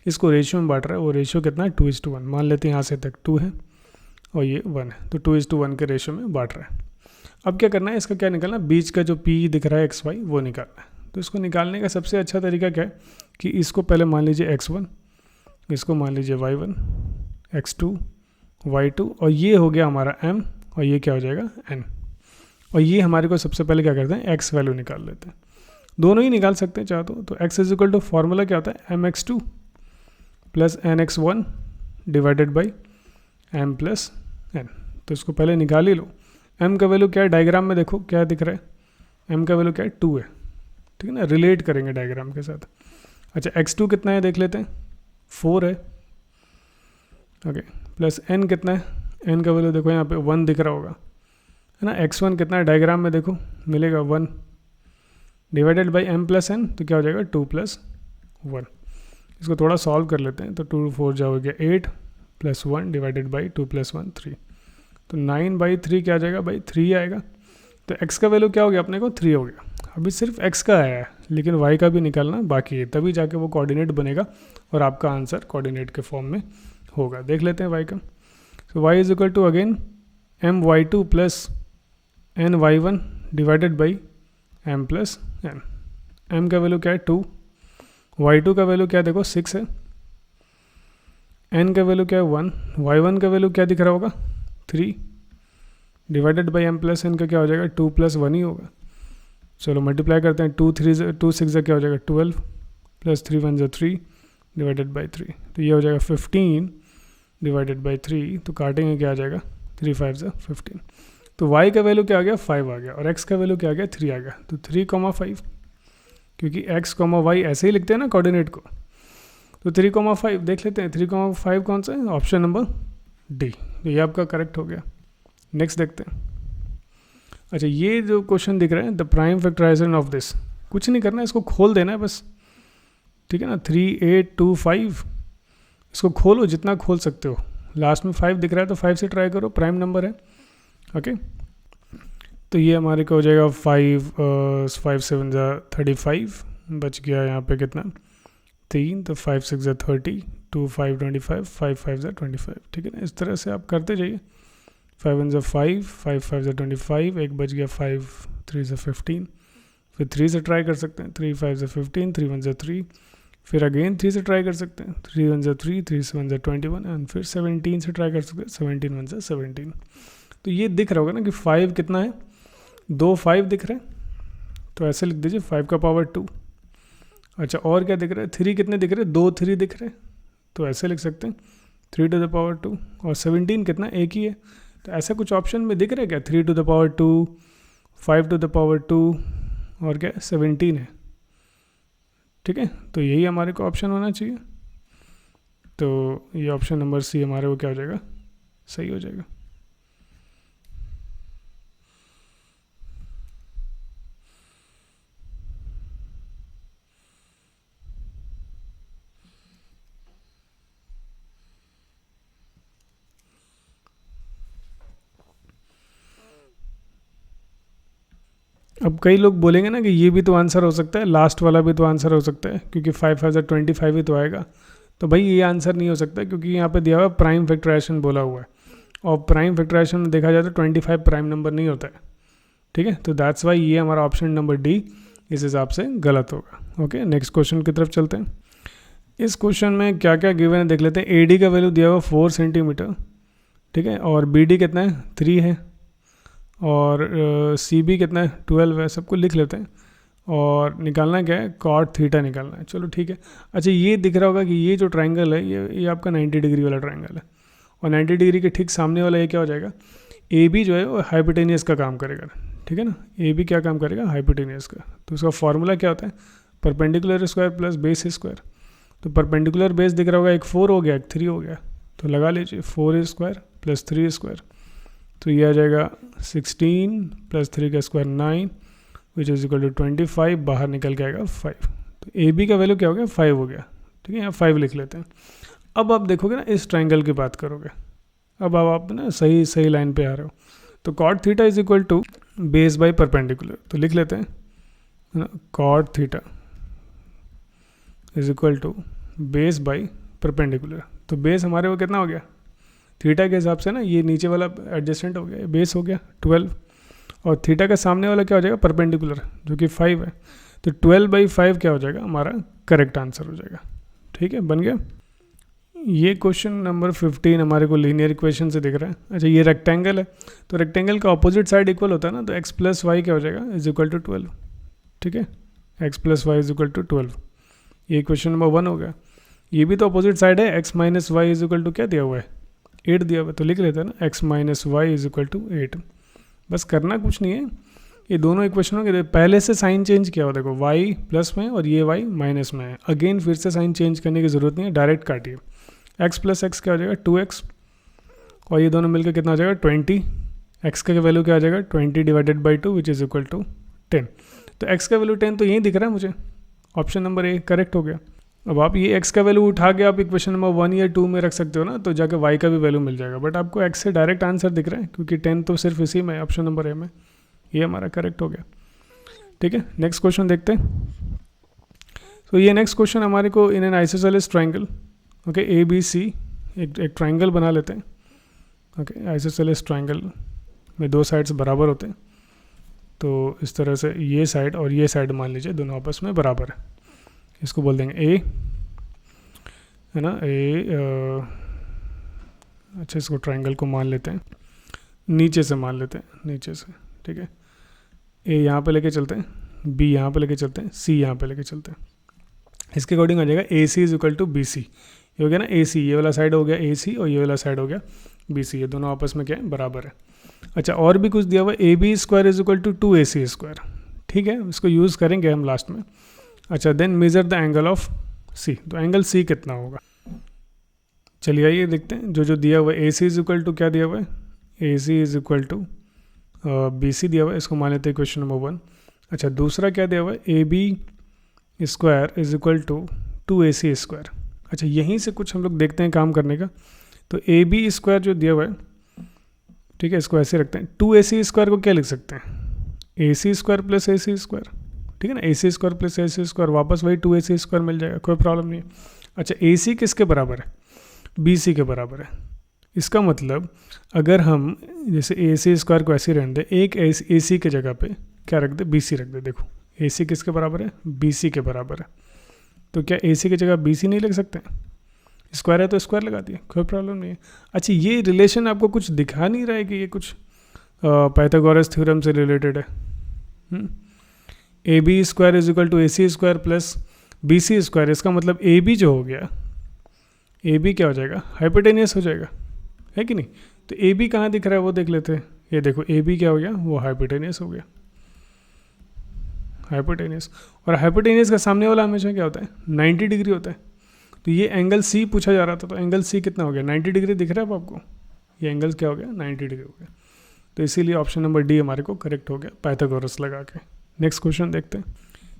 इसको रेशियो में बांट रहा है, वो रेशियो कितना है 2:1। मान लेते हैं यहाँ से तक 2 है और ये 1 है, तो 2:1 के रेशियो में बांट रहा है। अब क्या करना है, इसका क्या निकालना, बीच का जो पी दिख रहा है एक्स वाई, वो निकालना है। तो इसको निकालने का सबसे अच्छा तरीका क्या है कि इसको पहले मान लीजिए x1, इसको मान लीजिए y1, x2, y2, और ये हो गया हमारा m, और ये क्या हो जाएगा n। और ये हमारे को सबसे पहले क्या करते हैं, x वैल्यू निकाल लेते हैं, दोनों ही निकाल सकते हैं चाहो तो x is equal to formula क्या होता है, mx2 plus nx1 divided by m plus n। तो इसको पहले निकाल ही लो। m का वैल्यू क्या है, डायग्राम में देखो क्या दिख रहा है, m का वैल्यू क्या है 2 है। ठीक है ना, रिलेट करेंगे डायग्राम के साथ। अच्छा, x2 कितना है देख लेते हैं, 4 है। ओके, प्लस n कितना है, n का वैल्यू देखो यहाँ पे 1 दिख रहा होगा, है ना। x1 कितना है डायग्राम में देखो, मिलेगा 1 divided by m plus n, तो क्या हो जाएगा 2 प्लस 1। इसको थोड़ा सॉल्व कर लेते हैं, तो 2 4 जाओगे 8 प्लस 1 डिवाइडेड बाई 2 प्लस 1 3, तो 9/3 क्या आ जाएगा भाई, 3 आएगा। तो x का वैल्यू क्या हो गया अपने को, 3 हो गया। अभी सिर्फ x का आया है, लेकिन y का भी निकालना बाकी है, तभी जाके वो कोऑर्डिनेट बनेगा और आपका आंसर कोऑर्डिनेट के फॉर्म में होगा। देख लेते हैं y का। तो y is equal to again my2 plus ny1 divided by m plus n। m का वैल्यू क्या है 2, y2 का वैल्यू क्या देखो 6 है, n का वैल्यू क्या है 1, y1 का वैल्यू क्या दिख रहा होगा 3 divided by m plus n का क्या हो जाएगा 2 प्लस 1 ही होगा। चलो मल्टीप्लाई करते हैं, 2 6 क्या हो जाएगा 12 प्लस 3 1 3 डिवाइडेड बाई 3, तो ये हो जाएगा 15 डिवाइडेड बाई 3, तो काटेंगे क्या आ जाएगा 3 5 15। तो y का वैल्यू क्या आ गया 5 आ गया, और x का वैल्यू क्या आ गया 3 आ गया। तो 3,5, क्योंकि x, y ऐसे ही लिखते हैं ना कोऑर्डिनेट को, तो 3,5 देख लेते हैं। 3,5 कौन सा है, ऑप्शन नंबर डी, तो ये आपका करेक्ट हो गया। नेक्स्ट देखते हैं। अच्छा, ये जो क्वेश्चन दिख रहा है, the prime factorization of this, कुछ नहीं करना है, इसको खोल देना है बस। ठीक है ना, 3 8 2 5, इसको खोलो जितना खोल सकते हो। लास्ट में 5 दिख रहा है तो 5 से ट्राई करो, प्राइम नंबर है। ओके, तो ये हमारे को हो जाएगा 5 7 35, बच गया यहाँ पे कितना 3, तो 5 6 30, 2 5 25, 5 5 25। ठीक है ना, इस तरह से आप करते जाइए। 5 1 5, 5 5 25, एक बच गया 5 3 15, फिर 3 से ट्राई कर सकते हैं, 3 5 15, 3 1 3, फिर अगेन 3 से ट्राई कर सकते हैं, 3 1 3, 3 1 21, एंड फिर 17 से ट्राई कर सकते हैं, 17 1 17। तो ये दिख रहा होगा ना कि 5 कितना है, 2 5 दिख रहे हैं, तो ऐसे लिख दीजिए 5 का पावर 2। अच्छा और क्या दिख रहा है, 3 कितने दिख रहे हैं, 2 3 दिख रहे हैं, तो ऐसे लिख सकते हैं 3 टू द पावर 2। और 17 कितना, एक ही है, तो ऐसा कुछ ऑप्शन में दिख रहा है क्या, 3 to the power 2, 5 to the power 2 और क्या 17 है। ठीक है, तो यही हमारे को ऑप्शन होना चाहिए। तो ये ऑप्शन नंबर सी हमारे को क्या हो जाएगा, सही हो जाएगा। अब कई लोग बोलेंगे ना कि ये भी तो आंसर हो सकता है, लास्ट वाला भी तो आंसर हो सकता है, क्योंकि 5 5 25 ही तो आएगा। तो भाई ये आंसर नहीं हो सकता, क्योंकि यहाँ पे दिया हुआ प्राइम फैक्टराइजेशन बोला हुआ है, और प्राइम फैक्टराइजेशन में देखा जाए तो 25 प्राइम नंबर नहीं होता है। ठीक है, तो दैट्स वाई ये हमारा ऑप्शन नंबर डी इस हिसाब से गलत होगा। ओके, नेक्स्ट क्वेश्चन की तरफ चलते हैं। इस क्वेश्चन में क्या क्या गिवन है देख लेते हैं। ए डी का वैल्यू दिया हुआ 4 सेंटीमीटर, ठीक है, और बी डी कितना है 3 है, और सी बी कितना है 12 है, सबको लिख लेते हैं। और निकालना क्या है, कॉट थीटा निकालना है। चलो ठीक है। अच्छा ये दिख रहा होगा कि ये जो ट्रायंगल है ये आपका 90 डिग्री वाला ट्रायंगल है, और 90 डिग्री के ठीक सामने वाला ये क्या हो जाएगा, ए बी जो है वो हाइपोटेनियस का काम करेगा। ठीक है ना, ए बी क्या काम करेगा, हाइपोटेनियस का। तो उसका फॉर्मूला क्या होता है, perpendicular square plus base square. तो परपेंडिकुलर बेस दिख रहा होगा, एक 4 हो गया एक 3 हो गया, तो लगा लीजिए 4 स्क्वायर प्लस 3 स्क्वायर, तो ये आ जाएगा 16 प्लस 3 का square 9 which is equal to 25, बाहर निकल के आएगा 5। तो ए बी का वैल्यू क्या हो गया, 5 हो गया। ठीक है, यहाँ 5 लिख लेते हैं। अब आप देखोगे ना, इस ट्रायंगल की बात करोगे, अब आप ना सही सही लाइन पे आ रहे हो। तो cot theta is equal to base by perpendicular, तो लिख लेते हैं ना, cot theta is equal to base by perpendicular. तो बेस हमारे को कितना हो गया, थीटा के हिसाब से ना ये नीचे वाला एडजस्टेंट हो गया, बेस हो गया 12, और थीटा का सामने वाला क्या हो जाएगा, परपेंडिकुलर, जो कि 5 है। तो 12/5 क्या हो जाएगा, हमारा करेक्ट आंसर हो जाएगा। ठीक है, बन गया। ये क्वेश्चन नंबर 15 हमारे को लीनियर इक्वेशन से दिख रहा है। अच्छा ये रेक्टेंगल है, तो रेक्टेंगल का ऑपोजिट साइड इक्वल होता है ना, तो x प्लस वाई क्या हो जाएगा, इज इक्वल टू 12। ठीक है, x plus Y is equal to 12, ये क्वेश्चन नंबर 1 हो गया। ये भी तो अपोजिट साइड है, x minus Y is equal to क्या दिया हुआ है, 8 दिया हुआ है, तो लिख लेते हैं ना x minus Y is equal to 8। बस करना कुछ नहीं है, ये दोनों इक्वेशनों के पहले से साइन चेंज किया हो, देखो y प्लस में और ये y माइनस में है, अगेन फिर से साइन चेंज करने की ज़रूरत नहीं है, डायरेक्ट काटिए। x प्लस एक्स क्या हो जाएगा 2x, और ये दोनों मिलकर कितना हो जाएगा 20, x का वैल्यू क्या आ जाएगा 20 divided by 2 which is equal to 10। तो x का वैल्यू 10 तो यही दिख रहा है मुझे, ऑप्शन नंबर ए करेक्ट हो गया। अब आप ये x का वैल्यू उठा के आप इक्वेशन नंबर 1 या 2 में रख सकते हो ना, तो जाके y का भी वैल्यू मिल जाएगा, बट आपको x से डायरेक्ट आंसर दिख रहा है, क्योंकि 10 तो सिर्फ इसी में है, ऑप्शन नंबर ए में, ये हमारा करेक्ट हो गया। ठीक है, नेक्स्ट क्वेश्चन देखते हैं। तो ये नेक्स्ट क्वेश्चन हमारे को in an isosceles triangle, okay A B C, एक ट्राइंगल बना लेते हैं। ओके, आइसोसेलेस ट्राइंगल में 2 साइड्स बराबर होते हैं, तो इस तरह से ये साइड और ये साइड मान लीजिए दोनों आपस में बराबर है, इसको बोल देंगे ए, है ना, ए। अच्छा इसको ट्राइंगल को मान लेते हैं, नीचे से मान लेते हैं, नीचे से। ठीक है, ए यहाँ पे लेके चलते हैं, बी यहाँ पे लेके चलते हैं, सी यहाँ पे लेके चलते हैं। इसके अकॉर्डिंग आ जाएगा A C is equal to B C, ये हो गया ना ए सी, ये वाला साइड हो गया ए सी और ये वाला साइड हो गया बी सी, ये दोनों आपस में क्या है, बराबर है। अच्छा और भी कुछ दिया हुआ, A B square is equal to 2ac square. ठीक है, इसको यूज़ करेंगे हम लास्ट में। अच्छा then measure the angle of C, तो एंगल सी कितना होगा, चलिए आइए देखते हैं। जो दिया हुआ है A C is equal to क्या दिया हुआ है, A C is equal to B C दिया हुआ है, इसको मान लेते हैं क्वेश्चन नंबर 1। अच्छा दूसरा क्या दिया हुआ है, A B square is equal to 2ac square. अच्छा यहीं से कुछ हम लोग देखते हैं काम करने का। तो ए बी स्क्वायर जो दिया हुआ है, ठीक है, इसको ऐसे रखते हैं, 2ac स्क्वायर को क्या लिख सकते हैं, ए सी स्क्वायर प्लस ए सी स्क्वायर। ठीक है ना, ए सी स्क्वायर प्लस ए सी स्क्वायर, वापस वही 2ac स्क्वायर मिल जाएगा, कोई प्रॉब्लम नहीं है। अच्छा ए सी किसके बराबर है, बी सी के बराबर है। इसका मतलब अगर हम जैसे ए सी स्क्वायर को ऐसे रहने दें, एक ए सी के जगह पे क्या रख दे, बी सी रख दे। देखो ए सी किसके बराबर है, बी सी के बराबर है, तो क्या ए सी की जगह बी सी नहीं लग सकते, स्क्वायर है तो स्क्वायर लगा दिए, कोई प्रॉब्लम नहीं है। अच्छा ये रिलेशन आपको कुछ दिखा नहीं रहा है कि ये कुछ पाइथागोरस थ्योरम से रिलेटेड है। A B square is equal to A C square plus B C square, इसका मतलब ए बी जो हो गया, ए बी क्या हो जाएगा, हाइपोटेनियस हो जाएगा, है कि नहीं। तो ए बी कहाँ दिख रहा है वो देख लेते हैं। ये देखो ए बी क्या हो गया, वो हाइपोटेनियस हो गया, हाइपोटेनियस। और हाइपोटेनियस का सामने वाला हमेशा क्या होता है, 90 डिग्री होता है। तो ये एंगल सी पूछा जा रहा था, तो एंगल सी कितना हो गया, 90 डिग्री दिख रहा है अब आपको, ये एंगल क्या हो गया, 90 डिग्री हो गया। तो इसीलिए ऑप्शन नंबर डी हमारे को करेक्ट हो गया पाइथागोरस लगा के। नेक्स्ट क्वेश्चन देखते हैं।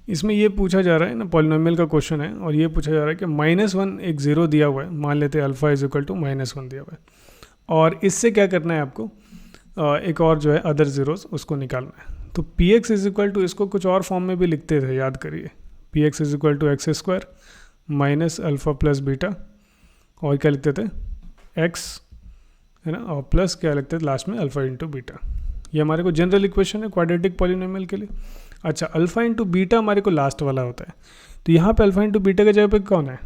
इसमें ये पूछा जा रहा है ना, पॉलिनोमियल का क्वेश्चन है, और ये पूछा जा रहा है कि -1 एक जीरो दिया हुआ है, मान लेते हैं अल्फा इज इक्वल टू -1 दिया हुआ है, और इससे क्या करना है आपको, एक और जो है अदर जीरोस उसको निकालना है। तो P X is equal to, इसको कुछ और फॉर्म में भी लिखते थे, याद करिए, P X is equal to X square minus alpha plus beta, और क्या लिखते थे, एक्स, है ना, और प्लस क्या लिखते थे लास्ट में, अल्फा इंटू बीटा। ये हमारे को जनरल इक्वेशन है क्वाड्रेटिक पॉलिनोमियल के लिए। अच्छा, अल्फा इंटू बीटा हमारे को लास्ट वाला होता है, तो यहाँ पे अल्फा इंटू बीटा के जगह पे कौन है,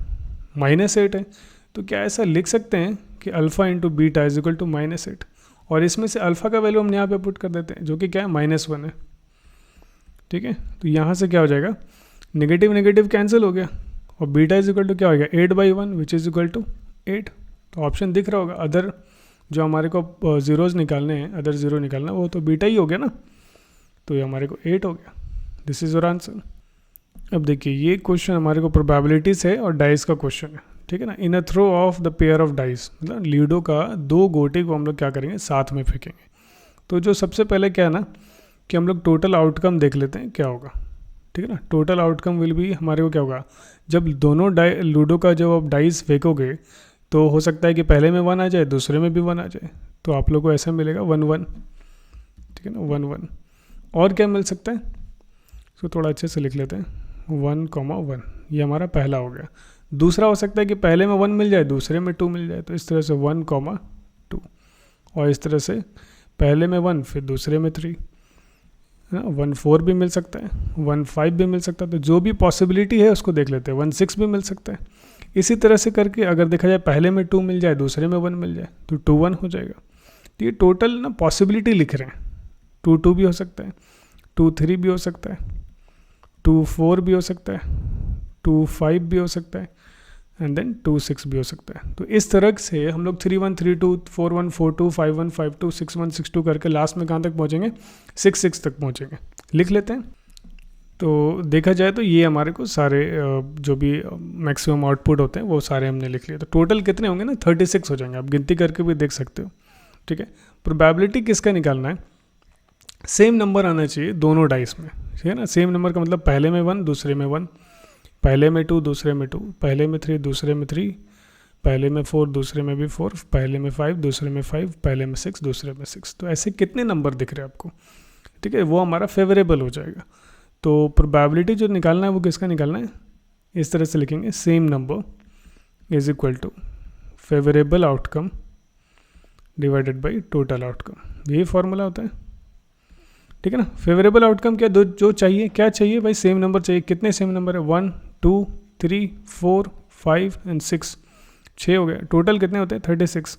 -8 है। तो क्या ऐसा लिख सकते हैं कि alpha into beta is equal to -8, और इसमें से अल्फा का वैल्यू हम यहाँ पे पुट कर देते हैं, जो कि क्या है, -1 है, ठीक है। तो यहाँ से क्या हो जाएगा, नेगेटिव नेगेटिव कैंसिल हो गया, और बीटा इज इक्वल टू क्या हो गया, 8/1 विच इज इक्वल टू 8। तो ऑप्शन दिख रहा होगा, अदर जो हमारे को जीरोज़ निकालने हैं, अदर जीरो निकालना, वो तो बीटा ही हो गया ना, तो ये हमारे को 8 हो गया। This is your answer. अब देखिए, ये क्वेश्चन हमारे को प्रोबेबिलिटीज़ है और डाइस का क्वेश्चन है, ठीक है ना। In a throw of the pair of dice, मतलब लीडो का 2 गोटे को हम लोग क्या करेंगे, साथ में फेंकेंगे। तो जो सबसे पहले क्या है ना, कि हम लोग टोटल आउटकम देख लेते हैं क्या होगा, ठीक है ना। टोटल आउटकम विल भी हमारे को क्या होगा, जब दोनों लूडो का जब आप डाइस फेंकोगे, तो हो सकता है कि पहले में 1 आ जाए, दूसरे में भी 1 आ जाए, तो आप लोग को ऐसा मिलेगा 1-1, ठीक है ना, 1-1। और क्या मिल सकता है, इसको थोड़ा अच्छे से लिख लेते हैं, 1,1, ये हमारा पहला हो गया। दूसरा हो सकता है कि पहले में 1 मिल जाए, दूसरे में 2 मिल जाए, तो इस तरह से 1,2, और इस तरह से पहले में 1 फिर दूसरे में 3, है ना। 1,4 भी मिल सकता है, 1,5 भी मिल सकता है, तो जो भी पॉसिबिलिटी है उसको देख लेते हैं। 1,6 भी मिल सकता है। इसी तरह से करके अगर देखा जाए, पहले में 2 मिल जाए, दूसरे में 1 मिल जाए, तो 2-1 हो जाएगा। तो ये टोटल ना पॉसिबिलिटी लिख रहे हैं, 2-2 भी हो सकता है, 2-3 भी हो सकता है, 2-4 भी हो सकता है, 2-5 भी हो सकता है, एंड देन 2-6 भी हो सकता है। तो इस तरह से हम लोग 3-1, 3-2, 4-1, 4-2, 5-1, 5-2, 6-1, 6-2 करके लास्ट में कहाँ तक पहुँचेंगे, 6-6 तक पहुँचेंगे। लिख लेते हैं। तो देखा जाए तो ये हमारे को सारे जो भी मैक्सिमम आउटपुट होते हैं वो सारे हमने लिख लिए। तो टोटल कितने होंगे ना, 36 हो जाएंगे। आप गिनती करके भी देख सकते हो, ठीक है। प्रोबेबिलिटी किसका निकालना है, सेम नंबर आना चाहिए दोनों डाइस में, ठीक है ना। सेम नंबर का मतलब पहले में 1, दूसरे में 1, पहले में 2, दूसरे में 2, पहले में 3, दूसरे में 3, पहले में 4, दूसरे में भी 4, पहले में 5, दूसरे में 5, पहले में 6, दूसरे में 6। तो ऐसे कितने नंबर दिख रहे हैं आपको, ठीक है, वो हमारा फेवरेबल हो जाएगा। तो प्रोबेबिलिटी जो निकालना है वो किसका निकालना है, इस तरह से लिखेंगे, same number is equal to favourable outcome divided by total outcome. यही फॉर्मूला होता है, ठीक है ना। फेवरेबल आउटकम क्या, दो जो चाहिए, क्या चाहिए भाई, सेम नंबर चाहिए। कितने सेम नंबर है, 1, 2, 3, 4, 5 एंड 6, 6 हो गए। टोटल कितने होते हैं, 36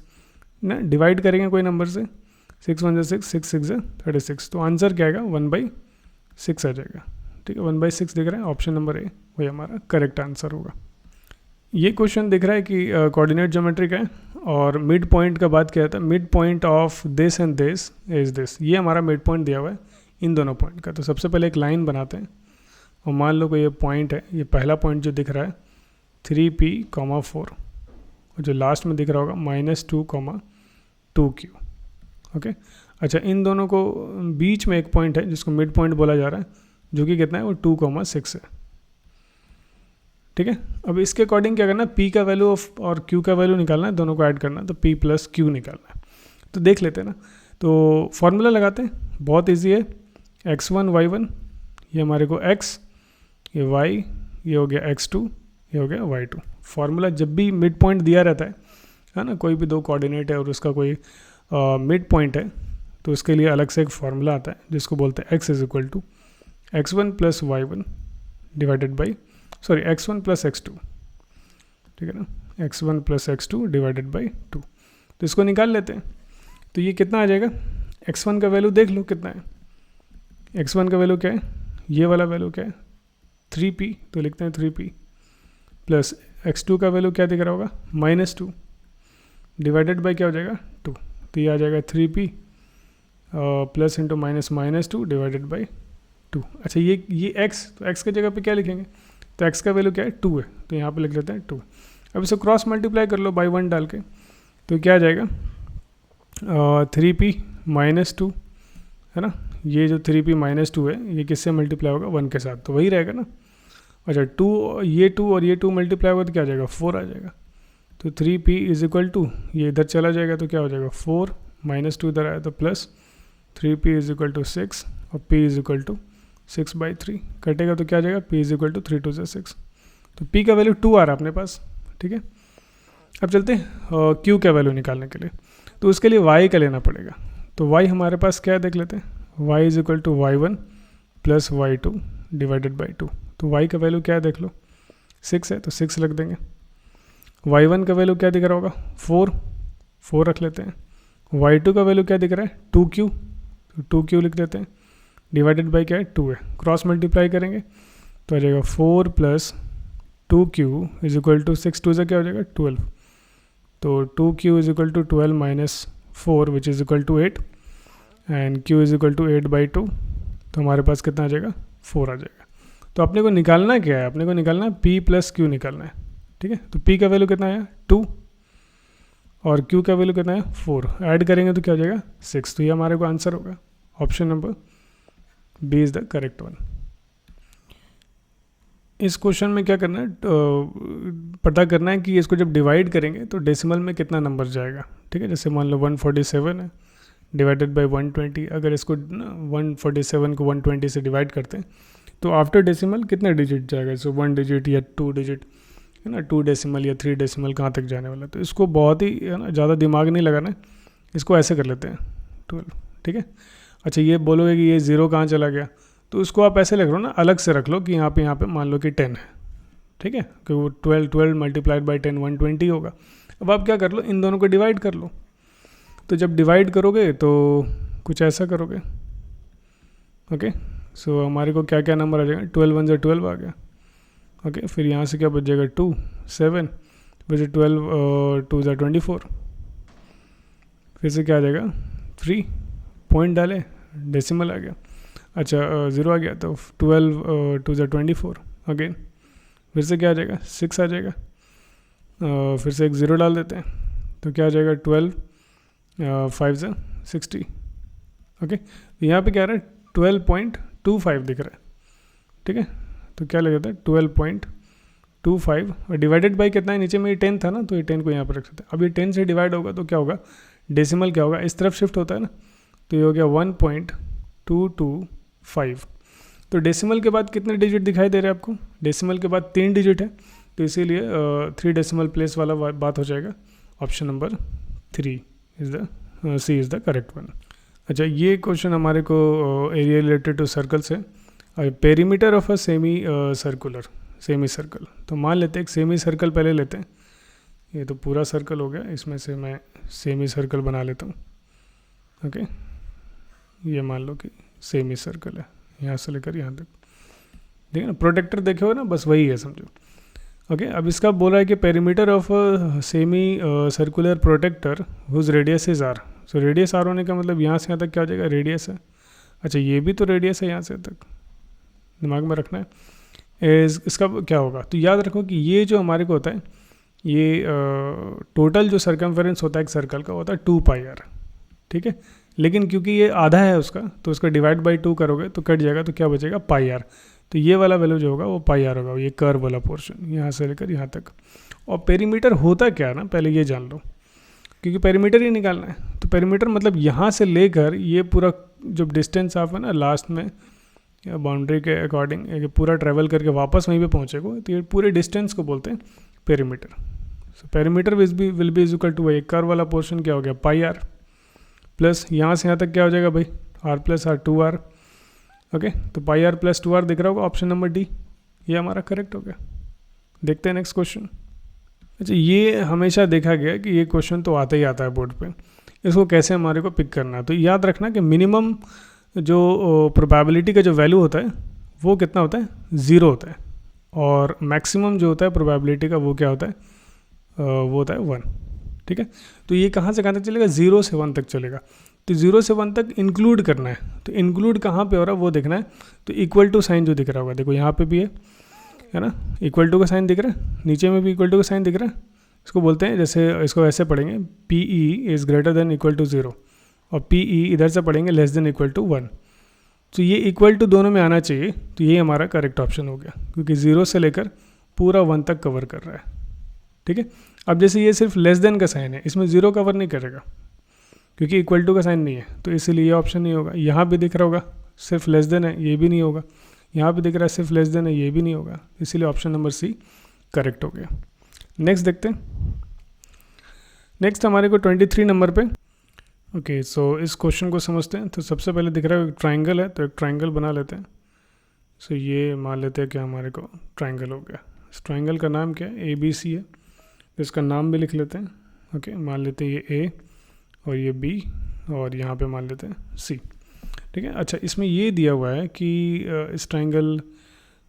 ना। डिवाइड करेंगे कोई नंबर से, 6 1 6, 6 6 36, तो आंसर क्या आएगा, 1/6 आ जाएगा, ठीक है। 1/6 दिख रहा है, ऑप्शन नंबर ए वही हमारा करेक्ट आंसर होगा। ये क्वेश्चन दिख रहा है कि कोऑर्डिनेट ज्योमेट्री का है, और मिड पॉइंट का बात किया था। Mid point of this and this is this, ये हमारा मिड पॉइंट दिया हुआ है इन दोनों पॉइंट का। तो सबसे पहले एक लाइन बनाते हैं, और मान लो कि ये पॉइंट है, ये पहला पॉइंट जो दिख रहा है 3P,4, और जो लास्ट में दिख रहा होगा -2,2Q, ओके। अच्छा, इन दोनों को बीच में एक पॉइंट है जिसको मिड पॉइंट बोला जा रहा है, जो कि कितना है, वो 2,6 है, ठीक है। अब इसके अकॉर्डिंग क्या करना है, P का वैल्यू और Q का वैल्यू निकालना है, दोनों को ऐड करना है, तो P + Q निकालना है। तो देख लेते हैं ना, तो फॉर्मूला लगाते हैं, बहुत इजी है। x1 y1, ये हमारे को x, ये y, ये हो गया x2, ये हो गया y2। फार्मूला जब भी मिड पॉइंट दिया रहता है ना, कोई भी दो कोऑर्डिनेट है और उसका कोई मिड पॉइंट है, तो उसके लिए अलग से एक फार्मूला आता है जिसको बोलते हैं x = x1 + y1 divided by x1 + x2, ठीक है ना, x1 + x2 डिवाइडेड बाई 2। तो इसको निकाल लेते हैं। तो ये कितना आ जाएगा, x1 का वैल्यू देख लो कितना है, x1 का वैल्यू क्या है, ये वाला वैल्यू क्या है 3p, तो लिखते हैं 3p प्लस x2 का वैल्यू क्या दिख रहा होगा -2 डिवाइडेड बाई क्या हो जाएगा 2, तो ये आ जाएगा 3p plus into -2 divided by 2। अच्छा ये x, तो x की जगह पे क्या लिखेंगे, तो x का वैल्यू क्या है 2 है, तो यहाँ पे लिख लेते हैं 2। अब इसे क्रॉस मल्टीप्लाई कर लो बाई 1 डाल के, तो क्या आ जाएगा 3p -2 है ना, ये जो 3p -2 है ये किससे मल्टीप्लाई होगा 1 के साथ, तो वही रहेगा ना। अच्छा 2 ये 2 और ये 2 मल्टीप्लाई होगा तो क्या आ जाएगा 4 आ जाएगा, तो 3p इज इक्वल टू ये इधर चला जाएगा तो क्या हो जाएगा 4 -2 इधर आया तो plus 3p is equal to 6 और p इज इक्वल टू 6/3 कटेगा तो क्या आ जाएगा p इज इक्वल टू 3 2 6, तो p का वैल्यू 2 आ रहा है अपने पास। ठीक है, अब चलते हैं q का वैल्यू निकालने के लिए, तो उसके लिए y का लेना पड़ेगा। तो y हमारे पास क्या है देख लेते हैं, y is equal to y1 plus y2 divided by 2, तो y का वैल्यू क्या है देख लो 6 है तो 6 रख देंगे। y1 का वैल्यू क्या दिख रहा होगा 4 रख लेते हैं। y2 का वैल्यू क्या दिख रहा है 2q, तो 2q लिख देते हैं डिवाइडेड बाई क्या है 2 है, क्रॉस मल्टीप्लाई करेंगे तो आ जाएगा 4 plus 2q is equal to 6 2 से क्या हो जाएगा 12, तो 2q is equal to 12 minus 4 which is equal to 8 and q is equal to 8/2, तो हमारे पास कितना आ जाएगा 4 आ जाएगा। तो अपने को निकालना क्या है, अपने को निकालना है p प्लस q निकालना है। ठीक है, तो p का वैल्यू कितना आया 2 और q का वैल्यू कितना है 4, ऐड करेंगे तो क्या हो जाएगा 6, तो ये हमारे को आंसर होगा, option number B is the correct one. इस क्वेश्चन में क्या करना है, पता करना है कि इसको जब डिवाइड करेंगे तो डेसिमल में कितना नंबर जाएगा। ठीक है, जैसे मान लो 147 है डिवाइडेड बाई 120, अगर इसको 147 को 120 से डिवाइड करते हैं तो आफ्टर डेसिमल कितना डिजिट जाएगा, सो 1 डिजिट या 2 डिजिट है ना, 2 डेसिमल या 3 डेसिमल कहाँ तक जाने वाला। तो इसको बहुत ही है ना ज़्यादा दिमाग नहीं लगाना है, इसको ऐसे कर लेते हैं 12। ठीक है, अच्छा ये बोलोगे कि ये 0 कहाँ चला गया, तो उसको आप ऐसे लिख लो ना, अलग से रख लो कि यहाँ पे मान लो कि 10 है। ठीक है, कि वो 12 मल्टीप्लाइड बाई 10 120 होगा। अब आप क्या कर लो, इन दोनों को डिवाइड कर लो, तो जब डिवाइड करोगे तो कुछ ऐसा करोगे। ओके, सो हमारे को क्या क्या नंबर आ जाएगा, 12 1 12 आ गया। ओके, फिर यहाँ से क्या बच जाएगा 2 7 फिर से 12 2 24, फिर से क्या आ जाएगा 3 पॉइंट डाले डेसिमल आ गया। अच्छा 0 आ गया तो 12 2 24 अगेन, फिर से क्या आ जाएगा 6 आ जाएगा, फिर से एक 0 डाल देते हैं तो क्या आ जाएगा 12 5 60। ओके, तो यहाँ पे क्या आ रहा है 12.25 दिख रहा है। ठीक है, तो क्या लग जाता है 12.25 और डिवाइडेड बाई कितना है, नीचे में ये 10 था ना, तो ये 10 को यहाँ पर रख सकते हैं। अब ये 10 से डिवाइड होगा तो क्या होगा, डेसिमल क्या होगा इस तरफ शिफ्ट होता है ना, तो ये हो गया 1.225। तो डेसिमल के बाद कितने डिजिट दिखाई दे रहे हैं आपको, डेसिमल के बाद 3 डिजिट है, तो इसीलिए 3 डेसिमल प्लेस वाला बात हो जाएगा। Option number 3 is the C is the correct one. अच्छा, ये क्वेश्चन हमारे को एरिया रिलेटेड टू सर्कल्स है, perimeter of a semi circle. तो मान लेते हैं एक सेमी सर्कल पहले लेते हैं, ये तो पूरा सर्कल हो गया, इसमें से मैं सेमी सर्कल बना लेता हूँ। ओके, ये मान लो कि सेमी सर्कल है, यहाँ से लेकर यहाँ तक, देखिए ना प्रोटेक्टर देखे हो ना, बस वही है समझो। ओके, अब इसका बोल रहा है कि perimeter of semi circular protractor whose radius is R. So radius R होने का मतलब यहाँ से यहाँ तक क्या हो जाएगा, रेडियस है। अच्छा, ये भी तो रेडियस है यहाँ से तक, दिमाग में रखना है। इसका क्या होगा, तो याद रखो कि ये जो हमारे को होता है, ये टोटल जो सर्कमफेरेंस होता है एक सर्कल का होता है 2πr। ठीक है, लेकिन क्योंकि ये आधा है उसका, तो उसका डिवाइड बाई 2 करोगे तो कट जाएगा, तो क्या बचेगा πr। तो ये वाला वैल्यू जो होगा वो πr होगा, ये कर्व वाला पोर्शन यहाँ से लेकर यहाँ तक। और पेरीमीटर होता क्या है ना, पहले ये जान लो, क्योंकि पेरीमीटर ही निकालना है। तो पेरीमीटर मतलब यहाँ से लेकर ये पूरा जो डिस्टेंस आप है ना लास्ट में बाउंड्री के अकॉर्डिंग पूरा ट्रैवल करके वापस वहीं पे पहुँचेगा, तो ये पूरे डिस्टेंस को बोलते हैं perimeter. So perimeter will be is equal to एक कर्व वाला पोर्शन क्या हो गया πr प्लस यहाँ से यहाँ तक क्या हो जाएगा भाई r plus r 2r। Okay, तो πr प्लस 2r दिख रहा होगा, ऑप्शन नंबर डी ये हमारा करेक्ट हो गया। देखते हैं नेक्स्ट क्वेश्चन। अच्छा, ये हमेशा देखा गया कि ये क्वेश्चन तो आता ही आता है बोर्ड पे। इसको कैसे हमारे को पिक करना है। तो याद रखना कि मिनिमम जो प्रोबेबिलिटी का जो वैल्यू होता है वो कितना होता है, 0 होता है, और मैक्सिमम जो होता है प्रोबेबिलिटी का वो क्या होता है, वो होता है 1। ठीक है, तो ये कहाँ से कहाँ तक चलेगा, 0 से 1 तक चलेगा। तो 0 से 1 तक इंक्लूड करना है, तो इंक्लूड कहाँ पे हो रहा है वो देखना है। तो इक्वल टू साइन जो दिख रहा होगा, देखो यहाँ पे भी है ना, इक्वल टू का साइन दिख रहा है, नीचे में भी इक्वल टू का साइन दिख रहा है। इसको बोलते हैं, जैसे इसको ऐसे पढ़ेंगे, P E is greater than equal to 0, और पी ई इधर से पढ़ेंगे लेस देन इक्वल टू 1। तो ये इक्वल टू दोनों में आना चाहिए, तो ये हमारा करेक्ट ऑप्शन हो गया, क्योंकि 0 से लेकर पूरा 1 तक कवर कर रहा है। ठीक है, अब जैसे ये सिर्फ लेस देन का साइन है, इसमें 0 कवर नहीं करेगा क्योंकि इक्वल टू का साइन नहीं है, तो इसीलिए ये ऑप्शन नहीं होगा। यहाँ भी दिख रहा होगा सिर्फ लेस देन है, ये भी नहीं होगा। यहाँ पे दिख रहा है सिर्फ लेस देन है, ये भी नहीं होगा, इसीलिए ऑप्शन नंबर सी करेक्ट हो गया। नेक्स्ट देखते हैं। नेक्स्ट हमारे को 23 नंबर पे, ओके सो इस क्वेश्चन को समझते हैं। तो सबसे पहले दिख रहा है एक ट्राइंगल है, तो एक ट्राइंगल बना लेते हैं। सो ये मान लेते हैं कि हमारे को ट्राइंगल हो गया। इस ट्राइंगल का नाम क्या है, ABC है, तो इसका नाम भी लिख लेते हैं। ओके, मान लेते हैं ये A और ये B, और यहाँ पे मान लेते हैं C। ठीक है, अच्छा इसमें ये दिया हुआ है कि इस ट्राइंगल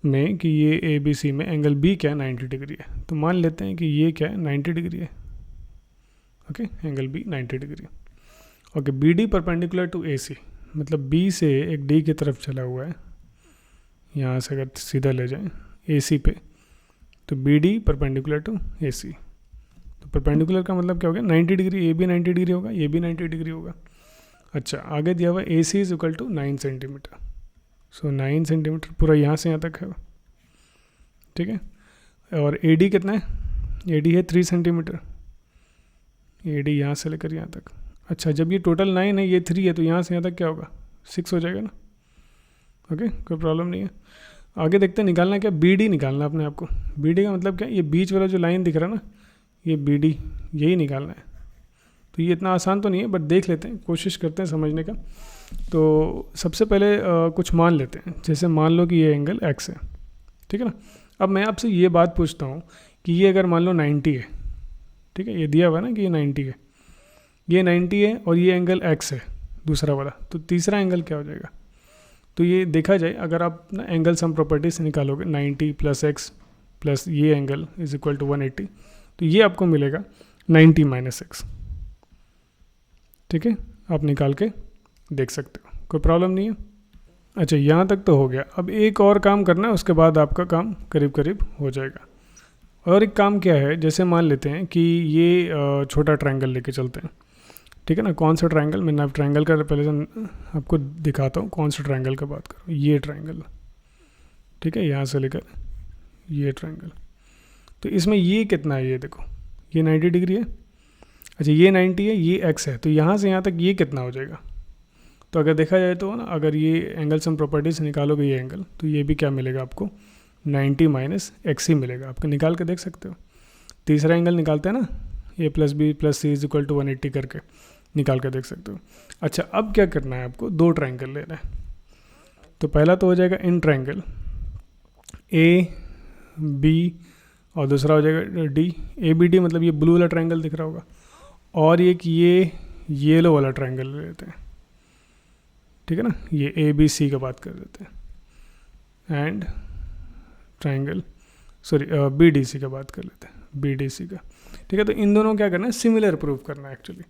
में कि ये ABC में एंगल B क्या है, 90 डिग्री है। तो मान लेते हैं कि ये क्या है, 90 डिग्री है। Okay, angle B 90 degree. Okay, BD perpendicular to AC, मतलब B से एक D की तरफ चला हुआ है। यहाँ से अगर सीधा ले जाएं AC पे, तो BD परपेंडिकुलर टू AC। तो परपेंडिकुलर का मतलब क्या हो गया, 90 डिग्री, ये भी 90 डिग्री होगा, ये भी 90 डिग्री होगा। अच्छा, आगे दिया हुआ AC is equal to 9 centimetre. So 9 centimetre पूरा यहाँ से यहाँ तक है। ठीक है, और AD कितना है, AD है 3 सेंटीमीटर, AD यहाँ से लेकर यहाँ तक। अच्छा, जब ये टोटल 9 है, ये 3 है, तो यहाँ से यहाँ तक क्या होगा, 6 हो जाएगा ना। ओके, कोई प्रॉब्लम नहीं है। आगे देखते हैं, निकालना क्या, BD निकालना अपने आप को। BD का मतलब क्या, ये बीच वाला जो लाइन दिख रहा है ना, ये BD, यही निकालना है। तो ये इतना आसान तो नहीं है, बट देख लेते हैं, कोशिश करते हैं समझने का। तो सबसे पहले कुछ मान लेते हैं, जैसे मान लो कि ये एंगल X है। ठीक है ना, अब मैं आपसे ये बात पूछता हूँ कि ये अगर मान लो 90 है, ठीक है, ये दिया हुआ है ना कि ये 90 है, ये 90 है और ये एंगल X है दूसरा वाला, तो तीसरा एंगल क्या हो जाएगा। तो ये देखा जाए, अगर आप ना एंगल सम प्रॉपर्टी से निकालोगे 90 + x प्लस ये एंगल इज इक्वल टू 180, तो ये आपको मिलेगा 90 - x। ठीक है, आप निकाल के देख सकते हो, कोई प्रॉब्लम नहीं है। अच्छा, यहाँ तक तो हो गया। अब एक और काम करना है, उसके बाद आपका काम करीब करीब हो जाएगा। और एक काम क्या है, जैसे मान लेते हैं कि ये छोटा ट्रायंगल लेके चलते हैं। ठीक है ना, कौन सा ट्रायंगल, मैंने अब ट्रायंगल का पहले आपको दिखाता हूँ कौन सा ट्रायंगल का बात करूँ। ये ट्रायंगल, ठीक है, यहाँ से लेकर ये ट्रायंगल, तो इसमें ये कितना है, ये देखो ये 90 डिग्री है। अच्छा, ये 90 है, ये x है, तो यहाँ से यहाँ तक ये कितना हो जाएगा। तो अगर देखा जाए तो ना, अगर ये एंगल सम प्रॉपर्टी से निकालोगे ये एंगल, तो ये भी क्या मिलेगा आपको, 90 - x ही मिलेगा। आपको निकाल के देख सकते हो। तीसरा एंगल निकालते हैं ना, A + B + C is equal to 180 करके निकाल के देख सकते हो। अच्छा, अब क्या करना है, आपको दो ट्रायंगल लेना है। तो पहला तो हो जाएगा इन ट्रायंगल AB, और दूसरा हो जाएगा D। ABD मतलब ये ब्लू वाला ट्रायंगल दिख रहा होगा, और एक ये येलो वाला ट्रायंगल ले लेते हैं। ठीक है ना, ये ABC का बात कर देते हैं, एंड ट्रायंगल BDC का बात कर लेते हैं, BDC का। ठीक है, तो इन दोनों क्या करना है, सिमिलर प्रूव करना है एक्चुअली।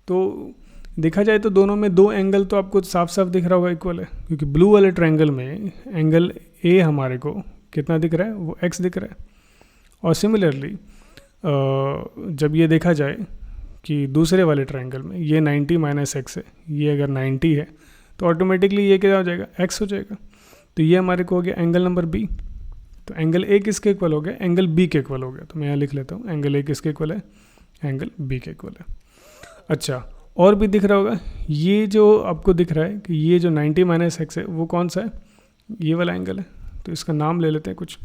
तो देखा जाए तो दोनों में दो एंगल तो आपको साफ साफ दिख रहा होगा इक्वल है, क्योंकि ब्लू वाले ट्रायंगल में एंगल A हमारे को कितना दिख रहा है, वो x दिख रहा है। और सिमिलरली जब ये देखा जाए कि दूसरे वाले ट्रायंगल में ये 90 - x है, ये अगर 90 है, तो ऑटोमेटिकली ये क्या हो जाएगा, x हो जाएगा। तो ये हमारे को हो गया एंगल नंबर B। तो एंगल A किसके इक्वल हो गया, एंगल B के इक्वल हो गया। तो मैं यहाँ लिख लेता हूँ, एंगल A किसके इक्वल है, एंगल B के इक्वल है। अच्छा, और भी दिख रहा होगा, ये जो आपको दिख रहा है कि ये जो 90 - x है, वो कौन सा है, ये वाला एंगल है। तो इसका नाम ले लेते हैं कुछ,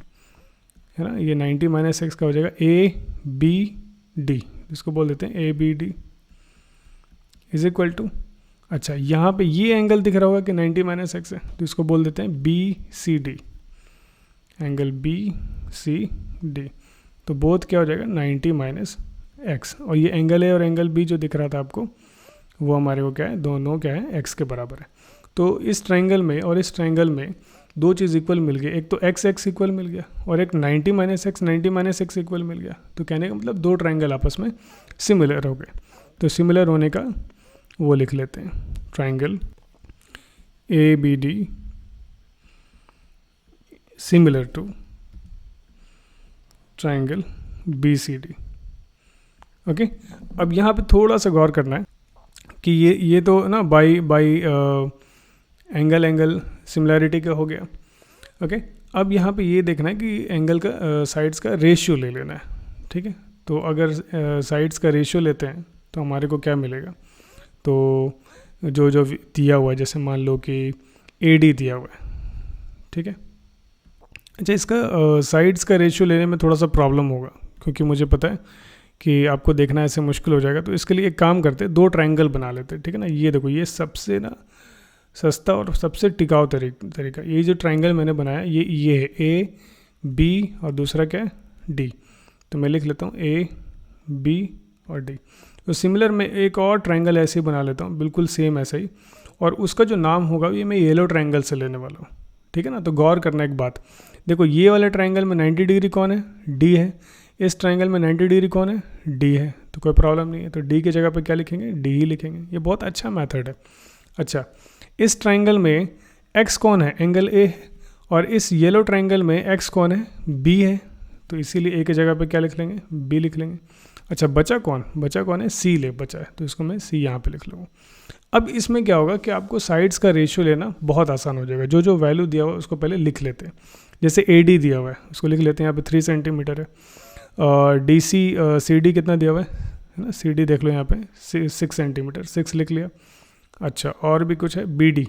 है ना। ये 90 - x का हो जाएगा ABD, इसको बोल देते हैं ABD इज इक्वल टू, अच्छा यहाँ पे ये एंगल दिख रहा होगा कि 90 - x है, तो इसको बोल देते हैं BCD, एंगल BCD। तो बोथ क्या हो जाएगा, 90 - x। और ये एंगल A और एंगल B जो दिख रहा था आपको, वो हमारे को क्या है, दोनों क्या है, x के बराबर है। तो इस ट्रायंगल में और इस ट्रायंगल में दो चीज़ इक्वल मिल गई, एक तो x इक्वल मिल गया और एक 90 - x इक्वल मिल गया। तो कहने का मतलब दो ट्रायंगल आपस में सिमिलर हो गए। तो सिमिलर होने का वो लिख लेते हैं, triangle ABD similar to triangle BCD। Okay, अब यहाँ पे थोड़ा सा गौर करना है कि ये तो ना बाई एंगल सिमिलैरिटी का हो गया। ओके, अब यहाँ पे ये देखना है कि एंगल का साइड्स का रेशियो ले लेना है। ठीक है, तो अगर साइड्स का रेशियो लेते हैं तो हमारे को क्या मिलेगा, तो जो जो दिया हुआ है, जैसे मान लो कि AD दिया हुआ है। ठीक है, अच्छा, इसका साइड्स का रेशियो लेने में थोड़ा सा प्रॉब्लम होगा, क्योंकि मुझे पता है कि आपको देखना ऐसे मुश्किल हो जाएगा। तो इसके लिए एक काम करते, दो ट्रायंगल बना लेते। ठीक है ना, ये देखो, ये सबसे ना सस्ता और सबसे टिकाऊ तरीका, ये जो ट्रायंगल मैंने बनाया ये है AB और दूसरा क्या है, D। तो मैं लिख लेता हूँ AB और D। तो सिमिलर मैं एक और ट्रायंगल ऐसे ही बना लेता हूँ, बिल्कुल सेम ऐसा ही, और उसका जो नाम होगा ये मैं येलो ट्रायंगल से लेने वाला हूँ। ठीक है ना, तो गौर करना एक बात, देखो ये वाले ट्रायंगल में 90 डिग्री कौन है, D है। इस ट्रायंगल में 90 डिग्री कौन है, D है। तो कोई प्रॉब्लम नहीं है, तो D की जगह पे क्या लिखेंगे, D ही लिखेंगे। ये बहुत अच्छा मेथड है। अच्छा, इस ट्रायंगल में x कौन है, एंगल A है, और इस येलो ट्रायंगल में x कौन है, B है। तो इसीलिए A की जगह पे क्या लिख लेंगे, B लिख लेंगे। अच्छा, बचा कौन है, C ले बचा है, तो इसको मैं C यहाँ पे लिख लूँगा। अब इसमें क्या होगा कि आपको साइड्स का रेशियो लेना बहुत आसान हो जाएगा। जो जो वैल्यू दिया हुआ है उसको पहले लिख लेते हैं। जैसे AD दिया हुआ है उसको लिख लेते हैं, यहाँ पे 3 सेंटीमीटर है। CD कितना दिया हुआ है ना, CD देख लो यहाँ पे 6 सेंटीमीटर, 6 लिख लिया। अच्छा, और भी कुछ है, BD।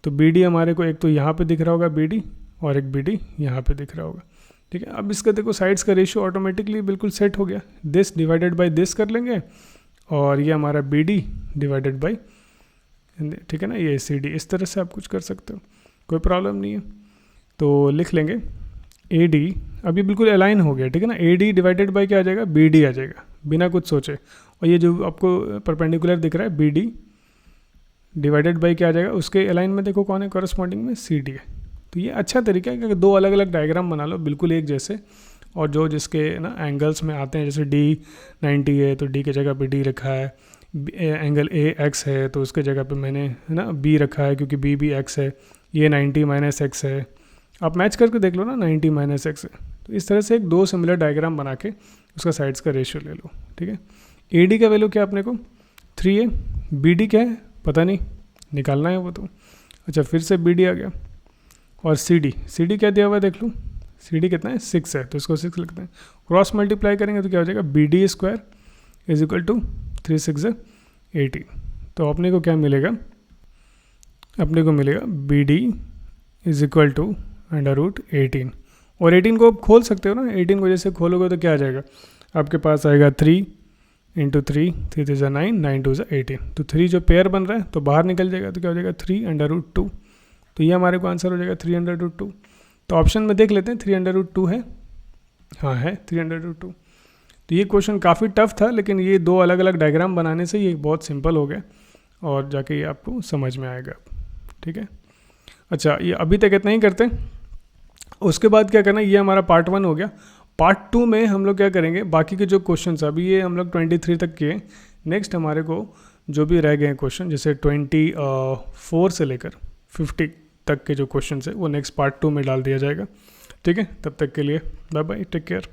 तो BD हमारे को एक तो यहाँ पे दिख रहा होगा BD, और एक BD यहाँ पे दिख रहा होगा। ठीक है, अब इसका देखो साइड्स का रेशियो ऑटोमेटिकली बिल्कुल सेट हो गया। दिस डिवाइडेड बाय दिस कर लेंगे, और ये हमारा BD डिवाइडेड बाय, ठीक है ना, ये CD। इस तरह से आप कुछ कर सकते हो, कोई प्रॉब्लम नहीं है। तो लिख लेंगे AD, अभी बिल्कुल अलाइन हो गया। ठीक है ना, AD डिवाइडेड बाय क्या आ जाएगा, BD आ जाएगा, बिना कुछ सोचे। और ये जो आपको परपेंडिकुलर दिख रहा है BD डिवाइडेड बाय क्या आ जाएगा, उसके अलाइन में देखो कौन है, कॉरस्पॉन्डिंग में CD है। तो ये अच्छा तरीका है कि दो अलग अलग डायग्राम बना लो बिल्कुल एक जैसे, और जो जिसके ना एंगल्स में आते हैं, जैसे D 90 है तो D की जगह पे D रखा है, एंगल AX है तो उसके जगह पे मैंने है ना B रखा है, क्योंकि B भी X है। ये 90 - x है, आप मैच करके देख लो ना, 90 - x है। तो इस तरह से एक दो सिमिलर डायग्राम बना के उसका साइड्स का रेशियो ले लो। ठीक है, AD का वैल्यू क्या अपने को 3 है, BD क्या है पता नहीं, निकालना है वो तो। अच्छा, फिर से BD आ गया, और CD क्या दिया हुआ है देख लो, CD कितना है, 6 है, तो इसको 6 लिखते हैं। क्रॉस मल्टीप्लाई करेंगे तो क्या हो जाएगा, BD square is equal to 3 6 18। तो अपने को क्या मिलेगा, अपने को मिलेगा BD इज इक्वल टू √18। और 18 को आप खोल सकते हो ना, 18 को जैसे खोलोगे तो क्या आ जाएगा, आपके पास आएगा 3 × 3, 3 3 × 9, 9 2 × 18। तो 3 जो पेयर बन रहा है तो बाहर निकल जाएगा, तो क्या हो जाएगा 3 √2। तो ये हमारे को आंसर हो जाएगा 3 √2। तो ऑप्शन में देख लेते हैं 3 √2 है, हाँ है 3 √2। तो ये क्वेश्चन काफ़ी टफ था, लेकिन ये दो अलग अलग डायग्राम बनाने से ये बहुत सिंपल हो गया, और जाके ये आपको समझ में आएगा। ठीक है, अच्छा, ये अभी तक इतना ही करते हैं। उसके बाद क्या करना है, ये हमारा पार्ट 1 हो गया। पार्ट 2 में हम लोग क्या करेंगे, बाकी के जो क्वेश्चन अभी ये हम लोग 23 तक किए, नेक्स्ट हमारे को जो भी रह गए हैं क्वेश्चन, जैसे 24 से लेकर 50 तक के जो क्वेश्चन है वो नेक्स्ट पार्ट 2 में डाल दिया जाएगा। ठीक है, तब तक के लिए बाय बाय, टेक केयर।